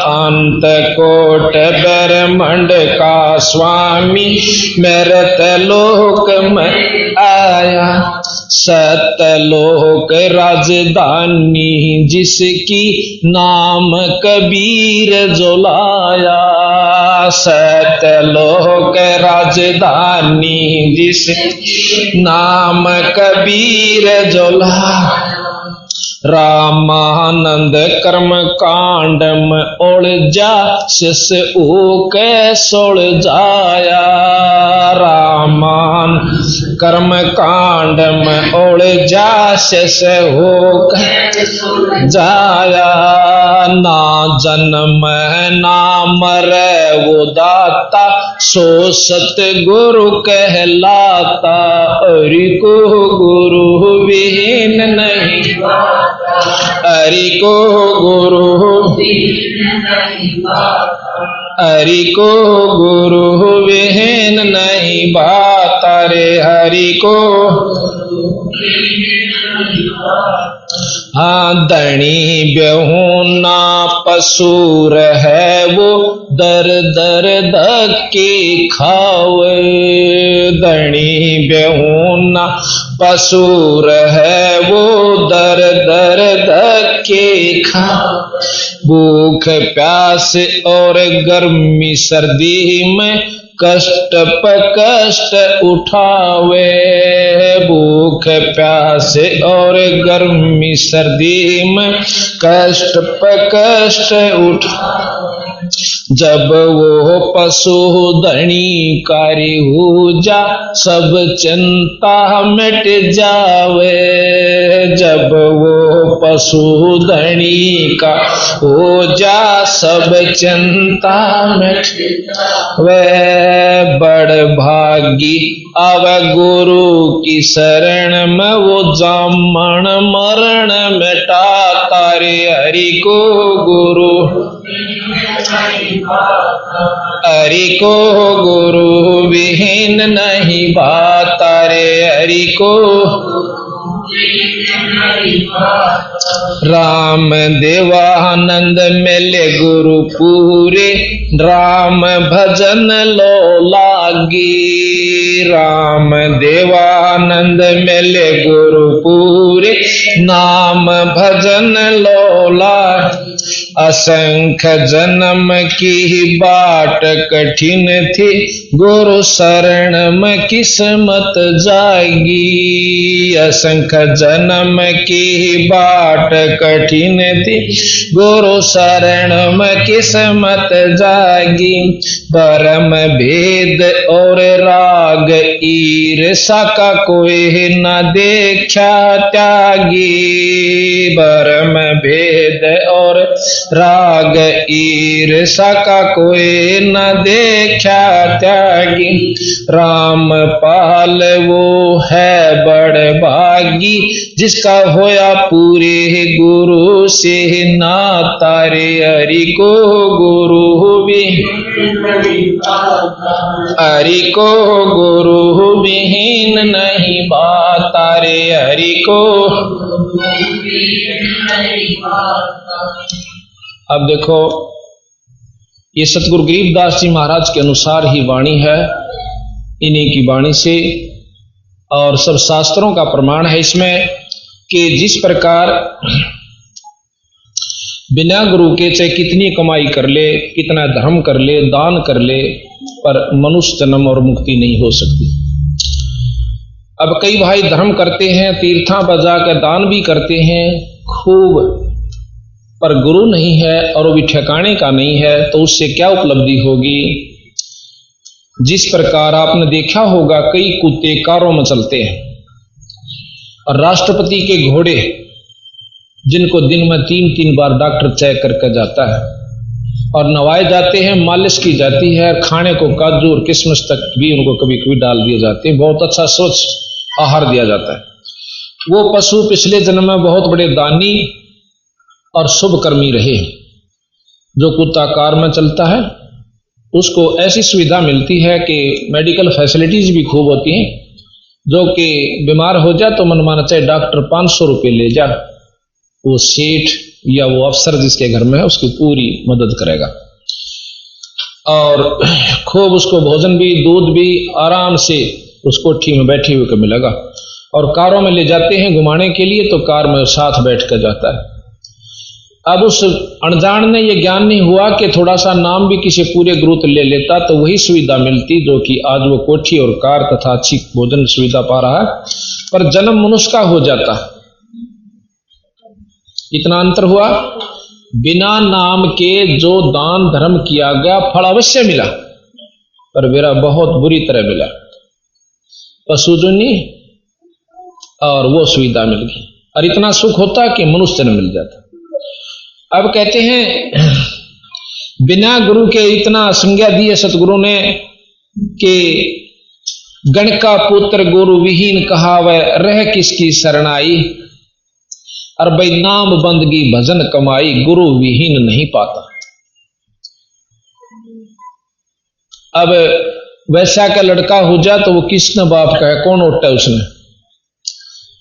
अंत कोट ब्रह्मंड का स्वामी मेरे लोक में आया। सतलोक राजधानी जिसकी नाम कबीर जो लाया। सतलोक राजधानी जिस नाम कबीर जो लाया। रामानंद कर्म कांड में उलझा शिष ऊके सुलझाया। रामान कर्म कांड में उलझा शिष ऊके जाया। ना जन्म ना मरे वो दाता सो सतगुरु कहलाता। हरि को गुरु विहीन नहीं, हरि को गुरु, हरि को गुरु विहीन नहीं बात रे। हरि को हाँ धनी बेहूना पसूर है वो दर दर धक्के खावे। धनी बेहूना पसूर है वो दर दर धक्के खावे। भूख प्यास और गर्मी सर्दी में कष्ट प कष्ट उठावे। भूख प्यास और गर्मी सर्दी में कष्ट प कष्ट उठावे। जब वो पशु धनी कारी हो जा सब चिंता मिट जावे। जब वो पशु धनी का हो जा सब चिंता मिट जावे। बड़ भागी आवे गुरु की शरण में वो जामन मरण मिटाता रे। हरि को गुरु, हरि को गुरु विहीन नहीं बात रे। हरि को राम देवानंद मिले गुरु पूरे राम भजन लो लागी। राम देवानंद मिले गुरु पूरे नाम भजन लो लागी। असंख्य जन्म की बाट कठिन थी गुरु शरण में किस्मत जागी। असंख्य जन्म की बाट कठिन थी गुरु शरण में किस्मत जागी। धर्म भेद और राग ईर्षा का कोई न देखा त्यागी। धर्म भेद और राग ईर्षा का कोई न देखा त्यागी। राम पाल वो है बड़ भागी जिसका होया पूरे गुरु से नाता रे। हरि को गुरु हरि को गुरु विहीन नहीं बात रे। हरि को अब देखो ये सतगुरु गरीबदास जी महाराज के अनुसार ही वाणी है, इन्हीं की वाणी से और सब शास्त्रों का प्रमाण है इसमें कि जिस प्रकार बिना गुरु के चाहे कितनी कमाई कर ले, कितना धर्म कर ले, दान कर ले, पर मनुष्य जन्म और मुक्ति नहीं हो सकती। अब कई भाई धर्म करते हैं, तीर्थां बजा कर दान भी करते हैं खूब, पर गुरु नहीं है और वो भी ठिकाने का नहीं है, तो उससे क्या उपलब्धि होगी। जिस प्रकार आपने देखा होगा कई कुत्ते कारों में चलते हैं और राष्ट्रपति के घोड़े जिनको दिन में 3-3 बार डॉक्टर चेक करके जाता है और नवाए जाते हैं, मालिश की जाती है, खाने को काजू और किशमिश तक भी उनको कभी कभी डाल दिए जाते हैं, बहुत अच्छा स्वच्छ आहार दिया जाता है। वो पशु पिछले जन्म में बहुत बड़े दानी और शुभ कर्मी रहे। जो कुत्ता कार में चलता है उसको ऐसी सुविधा मिलती है कि मेडिकल फैसिलिटीज भी खूब होती हैं, जो कि बीमार हो जाए तो मन माना चाहे डॉक्टर 500 रुपये ले जा, वो सेठ या वो अफसर जिसके घर में है उसकी पूरी मदद करेगा और खूब उसको भोजन भी दूध भी आराम से उस कोठी में बैठे हुए को मिलेगा। और कारों में ले जाते हैं घुमाने के लिए तो कार में साथ बैठ कर जाता है। अब उस अनजान ने ये ज्ञान नहीं हुआ कि थोड़ा सा नाम भी किसी पूरे गुरुत ले लेता तो वही सुविधा मिलती जो कि आज वो कोठी और कार तथा अच्छी भोजन सुविधा पा रहा है, पर जन्म मनुष्य का हो जाता। इतना अंतर हुआ। बिना नाम के जो दान धर्म किया गया फल अवश्य मिला, पर मेरा बहुत बुरी तरह मिला। पशु जुनी और वो सुविधा मिल गई और इतना सुख होता कि मनुष्य जन्म मिल जाता। अब कहते हैं बिना गुरु के इतना संज्ञा दिए सतगुरु ने कि गण का पुत्र गुरु विहीन कहावे रह किसकी शरणाई, और भाई नाम बंदगी भजन कमाई गुरु विहीन नहीं पाता। अब वैसा का लड़का हो जा तो वो किसने बाप का है, कौन उठता है उसने।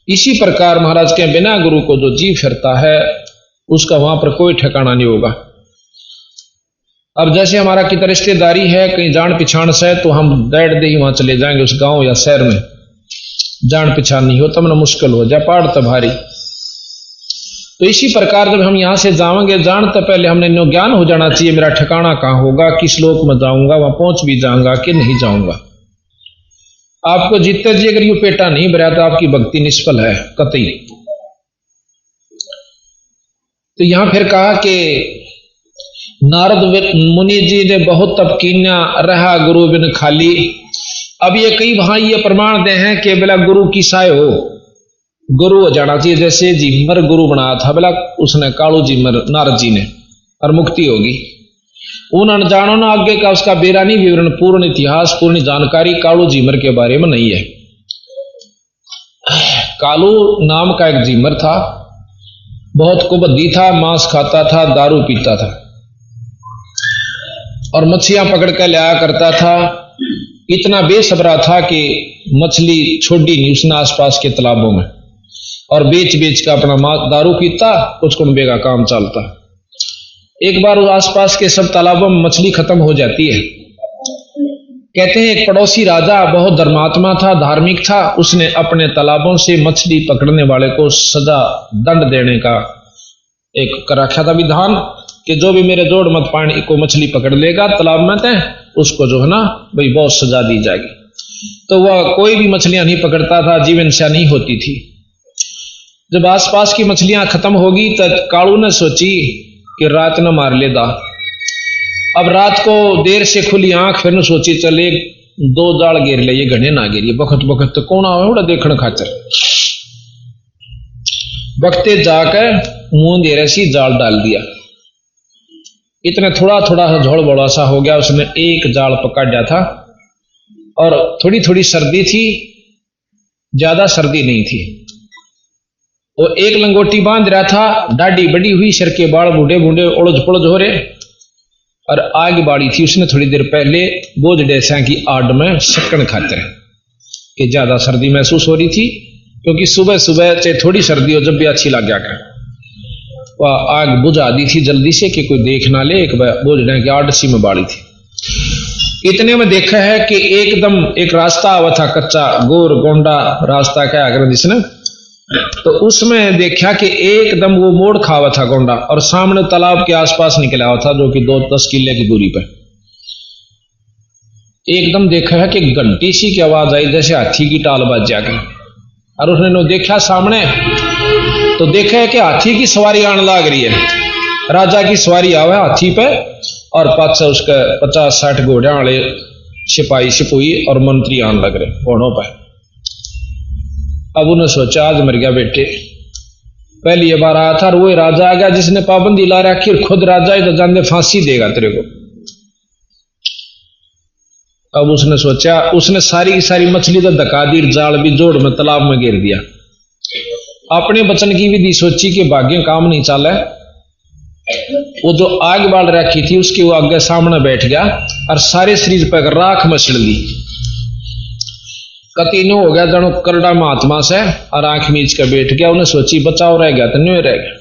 इसी प्रकार महाराज के बिना गुरु को जो जी फिरता है उसका वहां पर कोई ठिकाना नहीं होगा। अब जैसे हमारा कितना रिश्तेदारी है कहीं जान पहचान से तो हम बैठ दे ही वहां चले जाएंगे उस गांव या शहर में, जान पहचान नहीं हो तब ना मुश्किल हो जाए, पहाड़ तो भारी। तो इसी प्रकार जब हम यहां से जाएंगे जानते पहले हमने नो ज्ञान हो जाना चाहिए मेरा ठिकाना कहां होगा, किस लोक में जाऊंगा, वहां पहुंच भी जाऊंगा कि नहीं जाऊंगा। आपको जीते जी अगर यू पेटा नहीं भरा तो आपकी भक्ति निष्फल है कतई। तो यहां फिर कहा कि नारद मुनि जी ने बहुत तप कीन्या रहा गुरु बिन खाली। अब ये कई वहां ये प्रमाण दे हैं कि बोला गुरु की साय हो, गुरु हो जाना चाहिए। जैसे जिमर गुरु बनाया था बोला उसने कालू जिमर नारद जी ने, और मुक्ति होगी। उन अनजानों ने आगे का उसका बेरानी विवरण पूर्ण इतिहास पूर्ण जानकारी कालू जिमर के बारे में नहीं है। कालू नाम का एक जिमर था, बहुत कुबद्दी था, मांस खाता था, दारू पीता था और मछलियां पकड़ कर लाया करता था। इतना बेसब्रा था कि मछली छोड़ी नहीं उसने आसपास के तालाबों में, और बेच बेच का अपना दारू पीता, कुछ कुंबे का काम चलता। एक बार उस आसपास के सब तालाबों में मछली खत्म हो जाती है। कहते हैं एक पड़ोसी राजा बहुत धर्मात्मा था, धार्मिक था, उसने अपने तालाबों से मछली पकड़ने वाले को सजा दंड देने का एक कर रखा था विधान कि जो भी मेरे जोड़ मत पानी को मछली पकड़ लेगा तालाब में तय उसको जो है ना भाई बहुत सजा दी जाएगी। तो वह कोई भी मछलियां नहीं पकड़ता था, जीवन से नहीं होती थी। जब आसपास की मछलियां खत्म होगी तब कालू ने सोची कि रात न मार लेदा। अब रात को देर से खुली आंख, फिर न सोची चले 2 जाल घेर ले, ये घने ना घेरिए बखत बखत तो कौन आवे देखने खातर। बखते जाकर मुंह दे रसी जाल डाल दिया। इतने थोड़ा थोड़ा झोल बड़ा सा हो गया, उसने एक जाल पकड़ा था और थोड़ी थोड़ी सर्दी थी, ज्यादा सर्दी नहीं थी। वो एक लंगोटी बांध रहा था, दाढ़ी बड़ी हुई, सिर के बाल बूढ़े बूढ़े उलझ पुलझ हो रहे, और आग बाड़ी थी उसने थोड़ी देर पहले बोझ डेसा की आड़ में शक्कन खातिर कि ज्यादा सर्दी महसूस हो रही थी, क्योंकि सुबह सुबह चाहे थोड़ी सर्दी हो जब भी अच्छी लग गया कर वह आग बुझा दी थी जल्दी से कि कोई देख ना ले। एक बोझ डे की आड़ सी में बाड़ी थी। इतने में देखा है कि एकदम एक रास्ता आवा था, कच्चा गोर गोंडा रास्ता क्या अगर जिसने, तो उसमें देखा कि एकदम वो मोड़ खावा था गोंडा, और सामने तालाब के आसपास निकला हुआ था जो कि 2-10 किले की दूरी पर। एकदम देखा है कि घंटी सी की आवाज आई जैसे हाथी की टाल बाज जाकर, और उसने देखा सामने तो देखा है कि हाथी की सवारी आने लग रही है। राजा की सवारी आवे हाथी पे और पाछे उसके 50-60 घोड़े वाले सिपाही सिपुई और मंत्री आने लग रहे घोड़ों पर। अब उन्हें सोचा आज मर गया बेटे, पहली बार आया था और वो राजा आ गया जिसने पाबंदी ला रखी, खुद राजा ही तो जाने फांसी देगा तेरे को। अब उसने सोचा, उसने सारी की सारी मछली तो धका दी, जाल भी जोड़ में तालाब में गिर दिया। अपने बचन की विधि सोची कि भाग्य काम नहीं चला। वो जो आग बाल रखी थी उसके वो आगे सामने बैठ गया और सारे शरीर पर राख मचल दी। कतीनो हो गया जनो करड़ा महात्मा से और आंख मीच के बैठ गया। उन्हें सोची बचाव रह गया तो नहीं रह गया।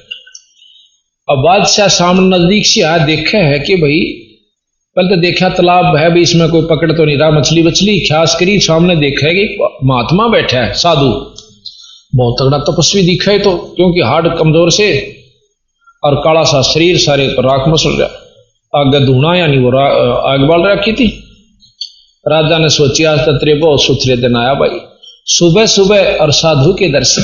अब बादशाह सामने नजदीक से आ देखे है कि भाई पहले तो देखा तालाब है भी, इसमें कोई पकड़ तो नहीं रहा मछली बछली। ख्यास करी सामने देखा है कि महात्मा बैठा है, साधु, बहुत तगड़ा तपस्वी दिखा है तो, क्योंकि हार्ड कमजोर से और काला सा शरीर, सारे पर राख मसल रहा, आगे धूना यानी वो आग बाल रखी थी। राजा ने सोची आज तो तेरे बहुत सुथरे दिन आया भाई, सुबह सुबह और साधु के दर्शन।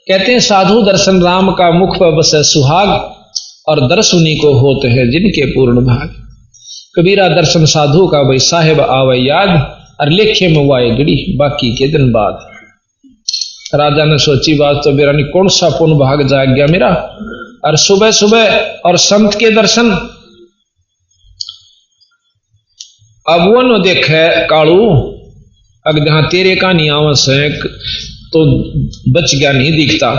कहते हैं साधु दर्शन राम का मुख पर बसे सुहाग, और दर्श उन्हीं को होते हैं जिनके पूर्ण भाग। कबीरा दर्शन साधु का भाई साहेब आवे याद, और लेखे में वाए गड़ी बाकी के दिन बाद। राजा ने सोची बात तो मेरा नहीं, कौन सा पुण्य भाग जाग गया मेरा, और सुबह सुबह और संत के दर्शन। अब वो न देखे कालू, अगर जहां तेरे का नियामस है तो बच गया नहीं दिखता।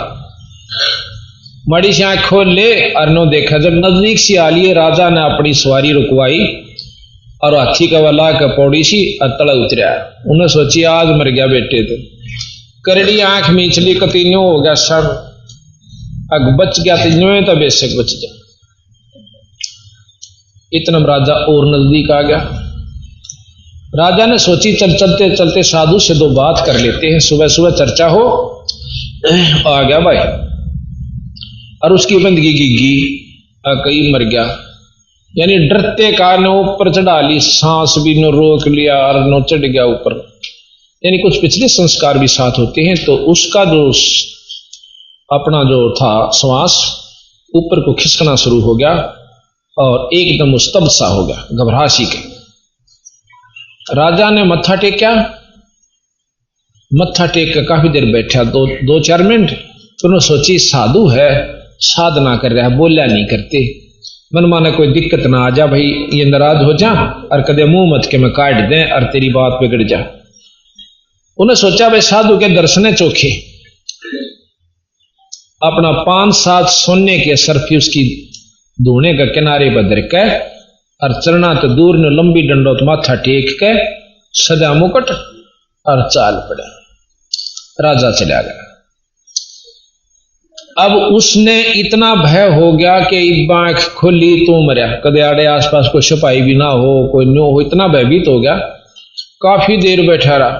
मड़ी से आंख खोल ले और नो देखा। जब नजदीक से आ लिए राजा ने अपनी सवारी रुकवाई और हाथी का वाला का पौड़ी सी तला उतरा। उन्हें सोची आज मर गया बेटे तो। करड़ी आंख मीचली कतीन्यो हो गया सब, अग बच गया तीनों तो बेशक बच जा। इतना राजा और नजदीक आ गया। राजा ने सोची चल चलते चलते साधु से दो बात कर लेते हैं, सुबह सुबह चर्चा हो। आ गया भाई, और उसकी बंदगी गिगी कई मर गया, यानी डरते का ने ऊपर चढ़ा ली, सांस भी न रोक लिया और न चढ़ गया ऊपर, यानी कुछ पिछले संस्कार भी साथ होते हैं। तो उसका जो अपना जो था श्वास ऊपर को खिसकना शुरू हो गया और एकदम स्तब्ध सा हो गया, घबराहट के। राजा ने मत्था टेका, मत्था टेक कर काफी देर बैठा, दो चार मिनट। तो सोची साधु है, साधना कर रहा है, बोलिया नहीं करते, मन माने कोई दिक्कत ना आ जा भाई, ये नाराज हो जा और कदे मुंह मत के मैं काट दें और तेरी बात बिगड़ जा। उन्हें सोचा भाई साधु के दर्शने चोखे, अपना 5-7 सोने के सरफी उसकी धूने के किनारे पर धर के और चलना तो दूर ने लंबी डंडोत माथा टेक के सदा मुकुट और चाल पड़ा। राजा चला गया। अब उसने इतना भय हो गया कि आंख खोली तो मरिया, कदे आड़े आसपास कोई सिपाही भी ना हो, कोई नो हो, इतना भयभीत हो गया। काफी देर बैठा रहा।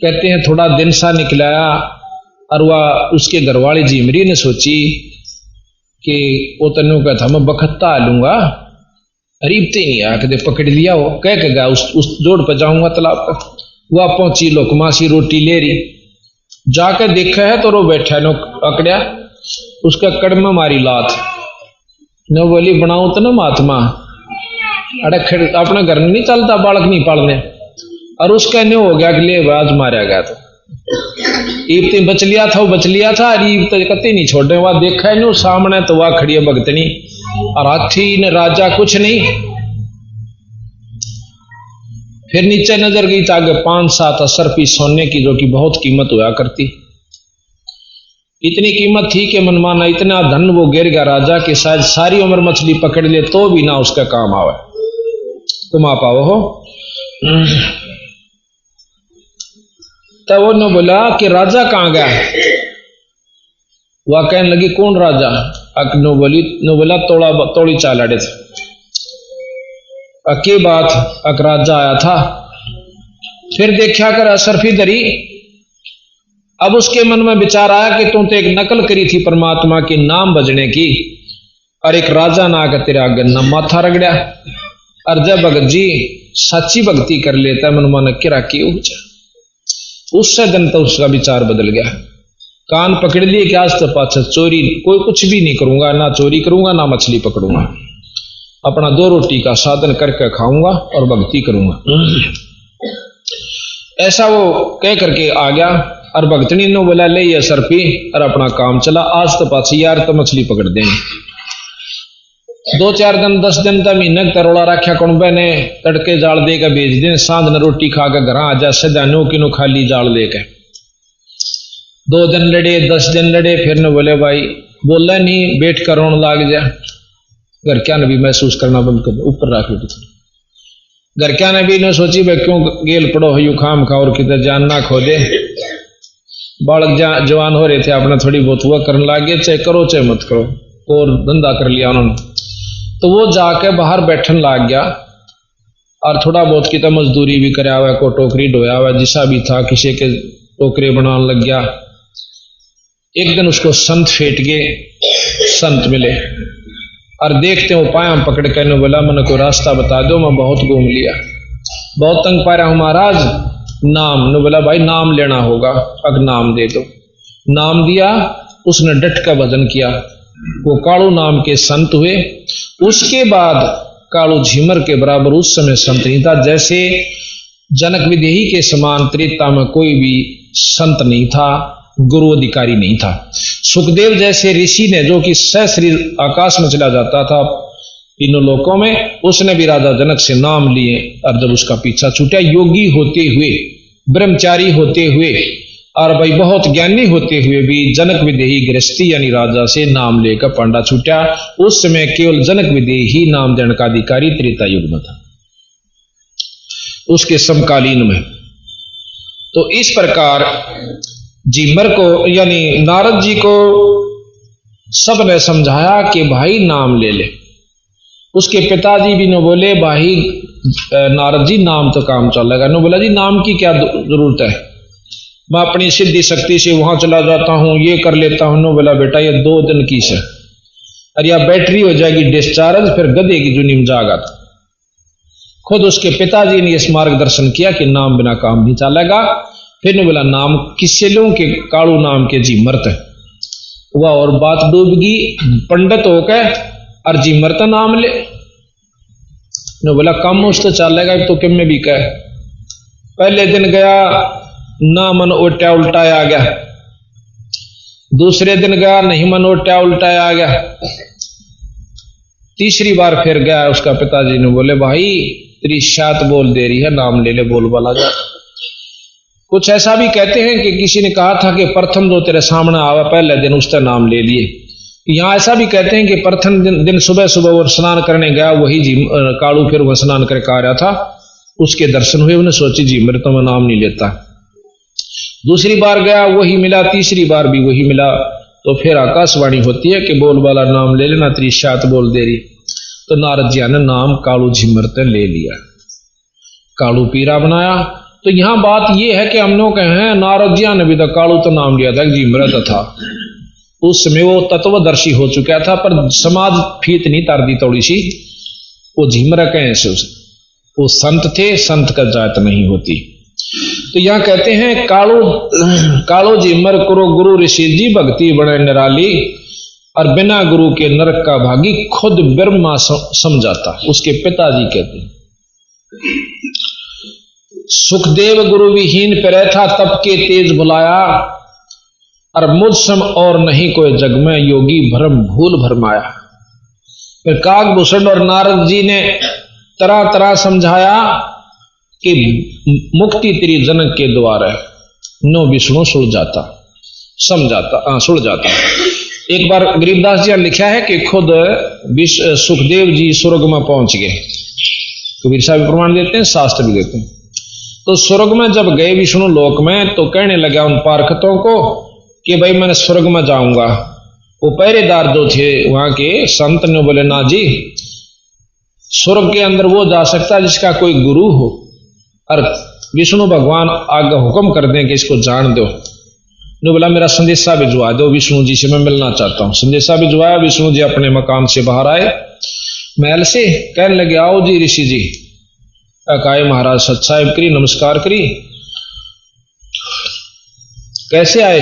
कहते हैं थोड़ा दिन सा निकलाया और वह उसके घरवाली जिमरी ने सोची कि वो तनु का था मैं बखत्ता लूंगा, अरीबते नहीं आ कदे पकड़ लिया हो, कह के गया उस जोड़ पर जाऊंगा तालाब पर। वह पहुंची, लोकमासी रोटी ले रही, जाकर देखा है तो रो बैठा नो अकड़िया, उसका कड़म मारी लात नो बोली बनाऊ तो ना महात्मा, अरे अपना घर में नहीं चलता, बालक नहीं पालने। और उसका न्यू हो गया कि ले आज मारा गया। तो ईबते बच लिया था, वो बच लिया था, ईब तो कते नहीं छोड़ने। वह देखा है न्यू सामने तो वह खड़ी है भगतनी और हाथी ने राजा कुछ नहीं। फिर नीचे नजर गई तो आगे 5-7 असरफी सोने की, जो कि बहुत कीमत हुआ करती। इतनी कीमत थी कि मनमाना इतना धन वो गिर गया राजा के शायद सारी उम्र मछली पकड़ ले तो भी ना उसका काम आवे, तुम आ पाओ हो। तब वो ने बोला कि राजा कहाँ गया। वह कहने लगी कौन राजा। अक नो बोला तोड़ी चाल अड़े थे। अके बात अक राजा आया था। फिर देखा कर असरफी दरी। अब उसके मन में विचार आया कि तू तो एक नकल करी थी परमात्मा की नाम बजने की, और एक राजा ना आकर तेरे आगे न माथा रगड़ा। और जब भगत जी सच्ची भक्ति कर लेता मन मन किरा की ऊंचा, उससे दिन तो उसका विचार बदल गया। कान पकड़ लिए कि आज तो पाछा चोरी कोई कुछ भी नहीं करूंगा, ना चोरी करूंगा ना मछली पकड़ूंगा, अपना 2 रोटी का साधन करके खाऊंगा और भक्ति करूंगा। ऐसा वो कह करके आ गया। और भक्तनी ने बोला ले ये सरपी और अपना काम चला। आज तो पाछी यार तो मछली पकड़ देंगे। 2-4 दिन 10 दिन तक महीने तरोड़ा रखा कुंबे ने, तड़के जाल दे के भेज दें, सांझ ने रोटी खा के घर आ जा, सदा नो कि नो खाली जाल दे के। 2 दिन लड़े, 10 दिन लड़े, फिर ने बोले भाई बोला नहीं, बैठ कर रोन लाग जा, घर क्या नबी महसूस करना बंद कर, ऊपर रख लो। घर क्या ने भी न सोची भाई क्यों गेल पड़ो यू खाम खा और कितने जान ना खो दे। बालक जवान हो रहे थे, अपना थोड़ी बहुत हुआ करने लगे, चाहे करो चाहे मत करो, और धंधा कर लिया उन्होंने। तो वो जाके बाहर बैठन लग गया और थोड़ा बहुत की तो मजदूरी भी कराया हुआ, को टोकरी ढोया हुआ, जिसा भी था किसी के टोकरे बनाने लग गया। एक दिन उसको संत फेट गए, संत मिले और देखते हो पाया पकड़ के ने बोला मैंने कोई रास्ता बता दो, मैं बहुत घूम लिया, बहुत तंग पा रहा हूं महाराज, नाम। ने बोला भाई नाम लेना होगा, अब नाम दे दो। नाम दिया, उसने डट का भजन किया, वो कालू नाम के संत हुए। उसके बाद कालू झिमर के बराबर उस समय संत नहीं था, जैसे जनक विदेही के समान त्रेता में कोई भी संत नहीं था, गुरु अधिकारी नहीं था। सुखदेव जैसे ऋषि ने, जो कि सहस्री आकाश में चला जाता था तीनों लोकों में, उसने भी राजा जनक से नाम लिए और जब उसका पीछा छूटा, योगी होते हुए, ब्रह्मचारी होते हुए और भाई बहुत ज्ञानी होते हुए भी जनक विदेही गृहस्थी यानी राजा से नाम लेकर पांडा छूटा। उस समय केवल जनक विदेही ही नाम देने का अधिकारी त्रेता युग में था, उसके समकालीन में। तो इस प्रकार झिमर को यानी नारद जी को सबने समझाया कि भाई नाम ले ले। उसके पिताजी भी न बोले भाई नारद जी नाम तो काम चलेगा, न बोला जी नाम की क्या जरूरत है, मैं अपनी सिद्धि शक्ति से वहां चला जाता हूं, ये कर लेता हूं। नो बोला बेटा ये 2 दिन की से, अरे या बैटरी हो जाएगी डिस्चार्ज, फिर गधे की जुनी में जागा। खुद उसके पिताजी ने इस मार्गदर्शन किया कि नाम बिना काम नहीं चलेगा। फिर ने बोला नाम किससे लूं कि कालू नाम के झिमरत हुआ, और बात डूबगी पंडित होकर और झिमरत नाम ले। ने बोला कम उस तो चलेगा तो किम में भी कह। पहले दिन गया ना मन उल्टा उल्टा आ गया, दूसरे दिन गया नहीं मन उल्टा उल्टा आ गया, तीसरी बार फिर गया। उसका पिताजी ने बोले भाई तेरी शात बोल दे रही है, नाम ले ले, बोल वाला जा। कुछ ऐसा भी कहते हैं कि किसी ने कहा था कि प्रथम जो तेरे सामने आवा पहले दिन उसका नाम ले लिए। यहाँ ऐसा भी कहते हैं कि प्रथम दिन सुबह सुबह वो स्नान करने गया, वही कालू फिर वह स्नान करके आ रहा था, उसके दर्शन हुए, उन्हें सोची जी मेरे तो मैं नाम नहीं लेता। दूसरी बार गया वही मिला, तीसरी बार भी वही मिला। तो फिर आकाशवाणी होती है कि बोल वाला नाम ले लेना, तेरी शात बोल दे रही। तो नारद जी ने नाम कालू झिमरते ले लिया, कालू पीरा बनाया। तो यहां बात यह है कि हम लोग कहें नारद जी ने भी तो कालू तो नाम लिया था, झिमरत था। उस समय वो तत्वदर्शी हो चुका था, पर समाज फीत नहीं तार दी थोड़ी सी, वो झिमर कहें से वो संत थे, संत का जात नहीं होती। तो यहां कहते हैं कालो झिमर करो गुरु ऋषि जी, भक्ति बड़े निराली, और बिना गुरु के नरक का भागी, खुद ब्रह्मा समझाता। उसके पिताजी कहते हैं सुखदेव गुरु विहीन पे था, तब के तेज बुलाया, और मुझ सम और नहीं कोई जग में, योगी भरम भूल भरमाया। फिर काकभूषण और नारद जी ने तरह तरह समझाया कि मुक्ति तेरी जनक के द्वार है। नो विष्णु सुल जाता, समझाता, सुल जाता। एक बार गरीबदास जी ने लिखा है कि खुद सुखदेव जी स्वर्ग में पहुंच गए, कबीर साहब प्रमाण देते हैं, शास्त्र भी देते हैं। तो स्वर्ग में जब गए विष्णु लोक में, तो कहने लगा उन पारखतों को कि भाई मैं स्वर्ग में जाऊंगा। वो पहरेदार जो थे वहां के संत ने बोले ना जी, स्वर्ग के अंदर वो जा सकता है जिसका कोई गुरु हो, और विष्णु भगवान आगे हुक्म कर दें कि इसको जान दो। ने बोला मेरा संदेशा भिजवा दो, विष्णु जी से मैं मिलना चाहता हूं। संदेशा भिजवाया, विष्णु जी अपने मकान से बाहर आए महल से, कहने लगे आओ जी ऋषि जी। अकाय महाराज सत्साहिब करी, नमस्कार करी। कैसे आए?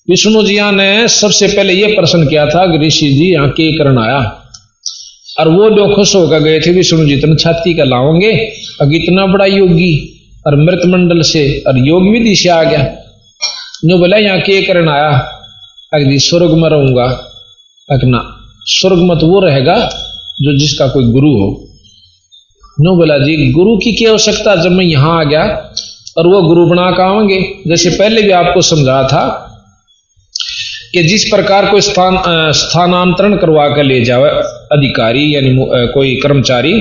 विष्णु जी ने सबसे पहले यह प्रश्न किया था कि ऋषि जी यहाँ के करना आया, और वो लोग खुश होकर गए थे। विष्णु जी तुम छाती का लाओगे, अब इतना बड़ा योगी और मृत मंडल से और योग विधि से आ गया। जो बोला यहाँ के करना आया? अगली स्वर्ग में रहूंगा। अगना स्वर्ग में तो वो रहेगा जो जिसका कोई गुरु हो। नो बोला जी गुरु की क्या आवश्यकता, जब मैं यहां आ गया और वो गुरु बना के आवेंगे। जैसे पहले भी आपको समझाया था कि जिस प्रकार कोई स्थानांतरण करवा कर ले जावे अधिकारी यानी कोई कर्मचारी,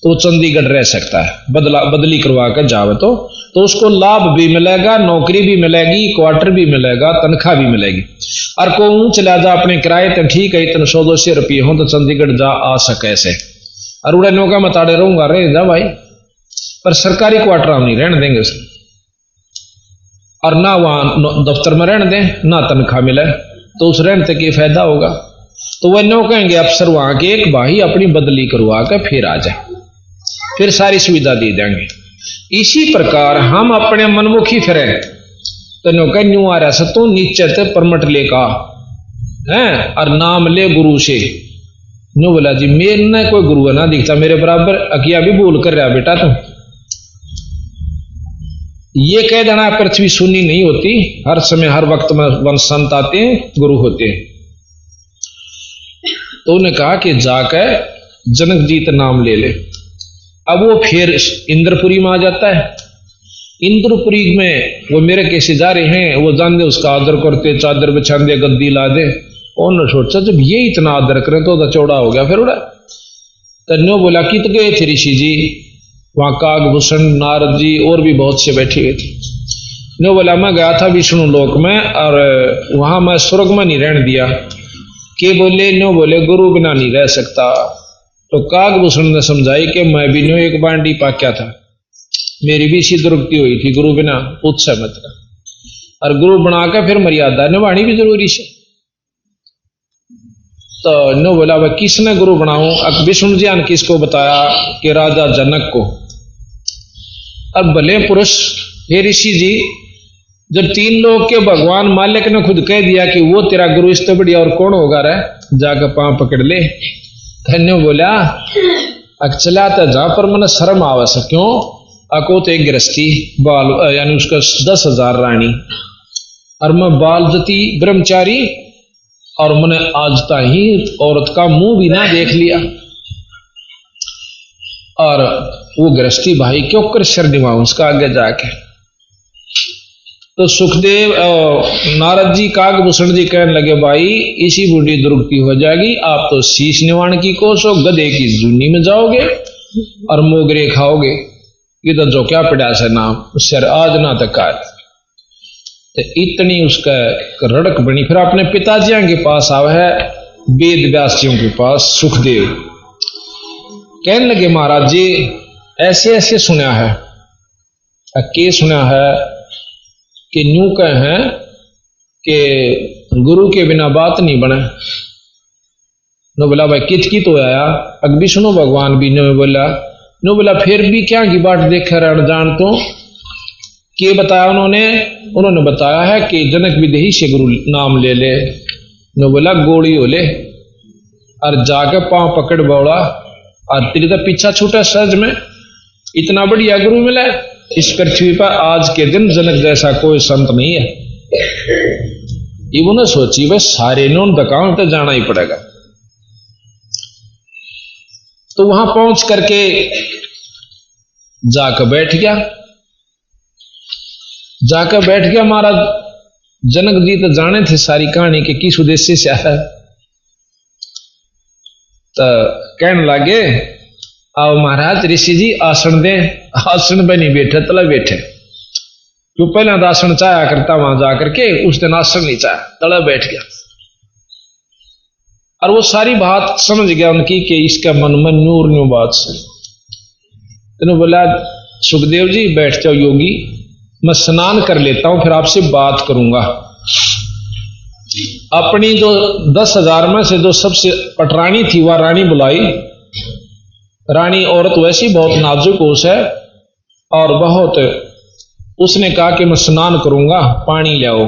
तो चंडीगढ़ रह सकता है, बदली करवा कर जावे तो उसको लाभ भी मिलेगा, नौकरी भी मिलेगी, क्वार्टर भी मिलेगा, तनख्वाह भी मिलेगी। और को चला जा अपने किराए तो ठीक है, इतने 100-200 रुपये हो तो चंडीगढ़ जा आ सके ऐसे। और उड़े नौका मताड़े रहूंगा रह जा भाई, पर सरकारी क्वार्टर हम नहीं रहने देंगे उसे, और ना वहां दफ्तर में रहने दें ना तनख्वाह मिले, तो उस रहने तक ये फायदा होगा। तो वह नो कहेंगे अफसर वहां के एक भाई अपनी बदली करवा कर फिर आ जाए, फिर सारी सुविधा दे देंगे। इसी प्रकार हम अपने मनमुखी फिरे तो नो कह न्यू आ रहा सतो नीचे ते परमट ले का है और नाम ले गुरु से। नो बोला जी मेरे न कोई गुरु ना दिखता मेरे बराबर, अकिया भी बोल कर रहा बेटा तुम। ये कह देना पृथ्वी सुनी नहीं होती, हर समय हर वक्त में वन संत आते हैं, गुरु होते हैं। तो उन्होंने कहा कि जाकर जनक जीत नाम ले ले। अब वो फिर इंद्रपुरी में आ जाता है। इंद्रपुरी में वो मेरे कैसे जा रहे हैं, वो जान दे उसका आदर करते, चादर बिछा दे, गद्दी ला दे। उन्होंने सोचा जब ये इतना आदर करें तो चौड़ा हो गया। फिर उड़ा तन्यो बोला कित गए थे ऋषि जी, वहां कागभूषण नारद जी और भी बहुत से बैठे हुए थे। नो बोला मैं गया था विष्णु लोक में और वहां मैं स्वर्ग में नहीं रहने दिया। के बोले नो बोले गुरु बिना नहीं रह सकता। तो कागभूषण ने समझाई कि मैं भी नो एक बांडी पाक्या था, मेरी भी इसी दुर्गति हुई थी, गुरु बिना उत्सव मत कर, और गुरु बनाकर फिर मर्यादा निभानी भी जरूरी से। तो नो बोला वह किसने गुरु बनाऊं? विष्णु जी ने किसको बताया कि राजा जनक को। अब भले पुरुष हे ऋषि जी, जब 3 लोग के भगवान मालिक ने खुद कह दिया कि वो तेरा गुरु, इससे बढ़िया और कौन होगा रे, जाकर पांव पकड़ ले। धन्य बोला चला तो जहां पर मैंने शर्म आवा सा क्यों, अको तो एक गृहस्थी बाल यानी उसका 10,000 रानी, और मैं बाल जती ब्रह्मचारी, और मैंने आज ही औरत का मुंह भी ना देख लिया। और वो गृहस्थी भाई क्यों कर शर निभाऊं उसका आगे जाके। तो सुखदेव नारद जी कागभूषण जी कहने लगे भाई इसी बूढ़ी दुर्गति हो जाएगी, आप तो शीश निवाण की कोसो, गधे की जूनी में जाओगे और मोगरे खाओगे। ये तो जो क्या पड़ा से नाम शर आज ना तक आज। तो इतनी उसका रड़क बनी। फिर अपने पिताजियों के पास आवे है, वेद व्यासियों के पास सुखदेव कहने लगे महाराज जी ऐसे ऐसे सुना है। के सुना है कि न्यू कह हैं कि गुरु के बिना बात नहीं बने। नो बोला भाई कित की तो आया, अग भी सुनो भगवान भी नो बोला। नो बोला फिर भी क्या की बात देखे रण जान तो के बताया उन्होंने बताया है कि जनक विदेही से गुरु नाम ले ले। नो बोला गोली हो ले, और जाके पांव पकड़ बोला, और तेरे तो पीछा छूटा सहज में, इतना बढ़िया गुरु मिला इस पृथ्वी पर आज के दिन जनक जैसा कोई संत नहीं है। इन्होंने सोची भाई सारे नोन दकान तो जाना ही पड़ेगा। तो वहां पहुंच करके जाकर बैठ गया। महाराज जनक जी तो जाने थे सारी कहानी के किस उद्देश्य से आया। तो कहने लगे आओ महाराज ऋषि जी आसन दे। आसन पे नहीं बैठे तला बैठे, जो पहले आसन चाया करता वहां जाकर के उस दिन आसन नहीं चाया, तला बैठ गया। और वो सारी बात समझ गया उनकी कि इसका मन में नूर न्यू बात से। तो बोला सुखदेव जी बैठ जाओ योगी, मैं स्नान कर लेता हूं फिर आपसे बात करूंगा। अपनी जो 10,000 में से जो सबसे पटरानी थी वह रानी बुलाई। रानी औरत वैसी बहुत नाजुक होश है और बहुत, उसने कहा कि मैं स्नान करूंगा, पानी ले आओ।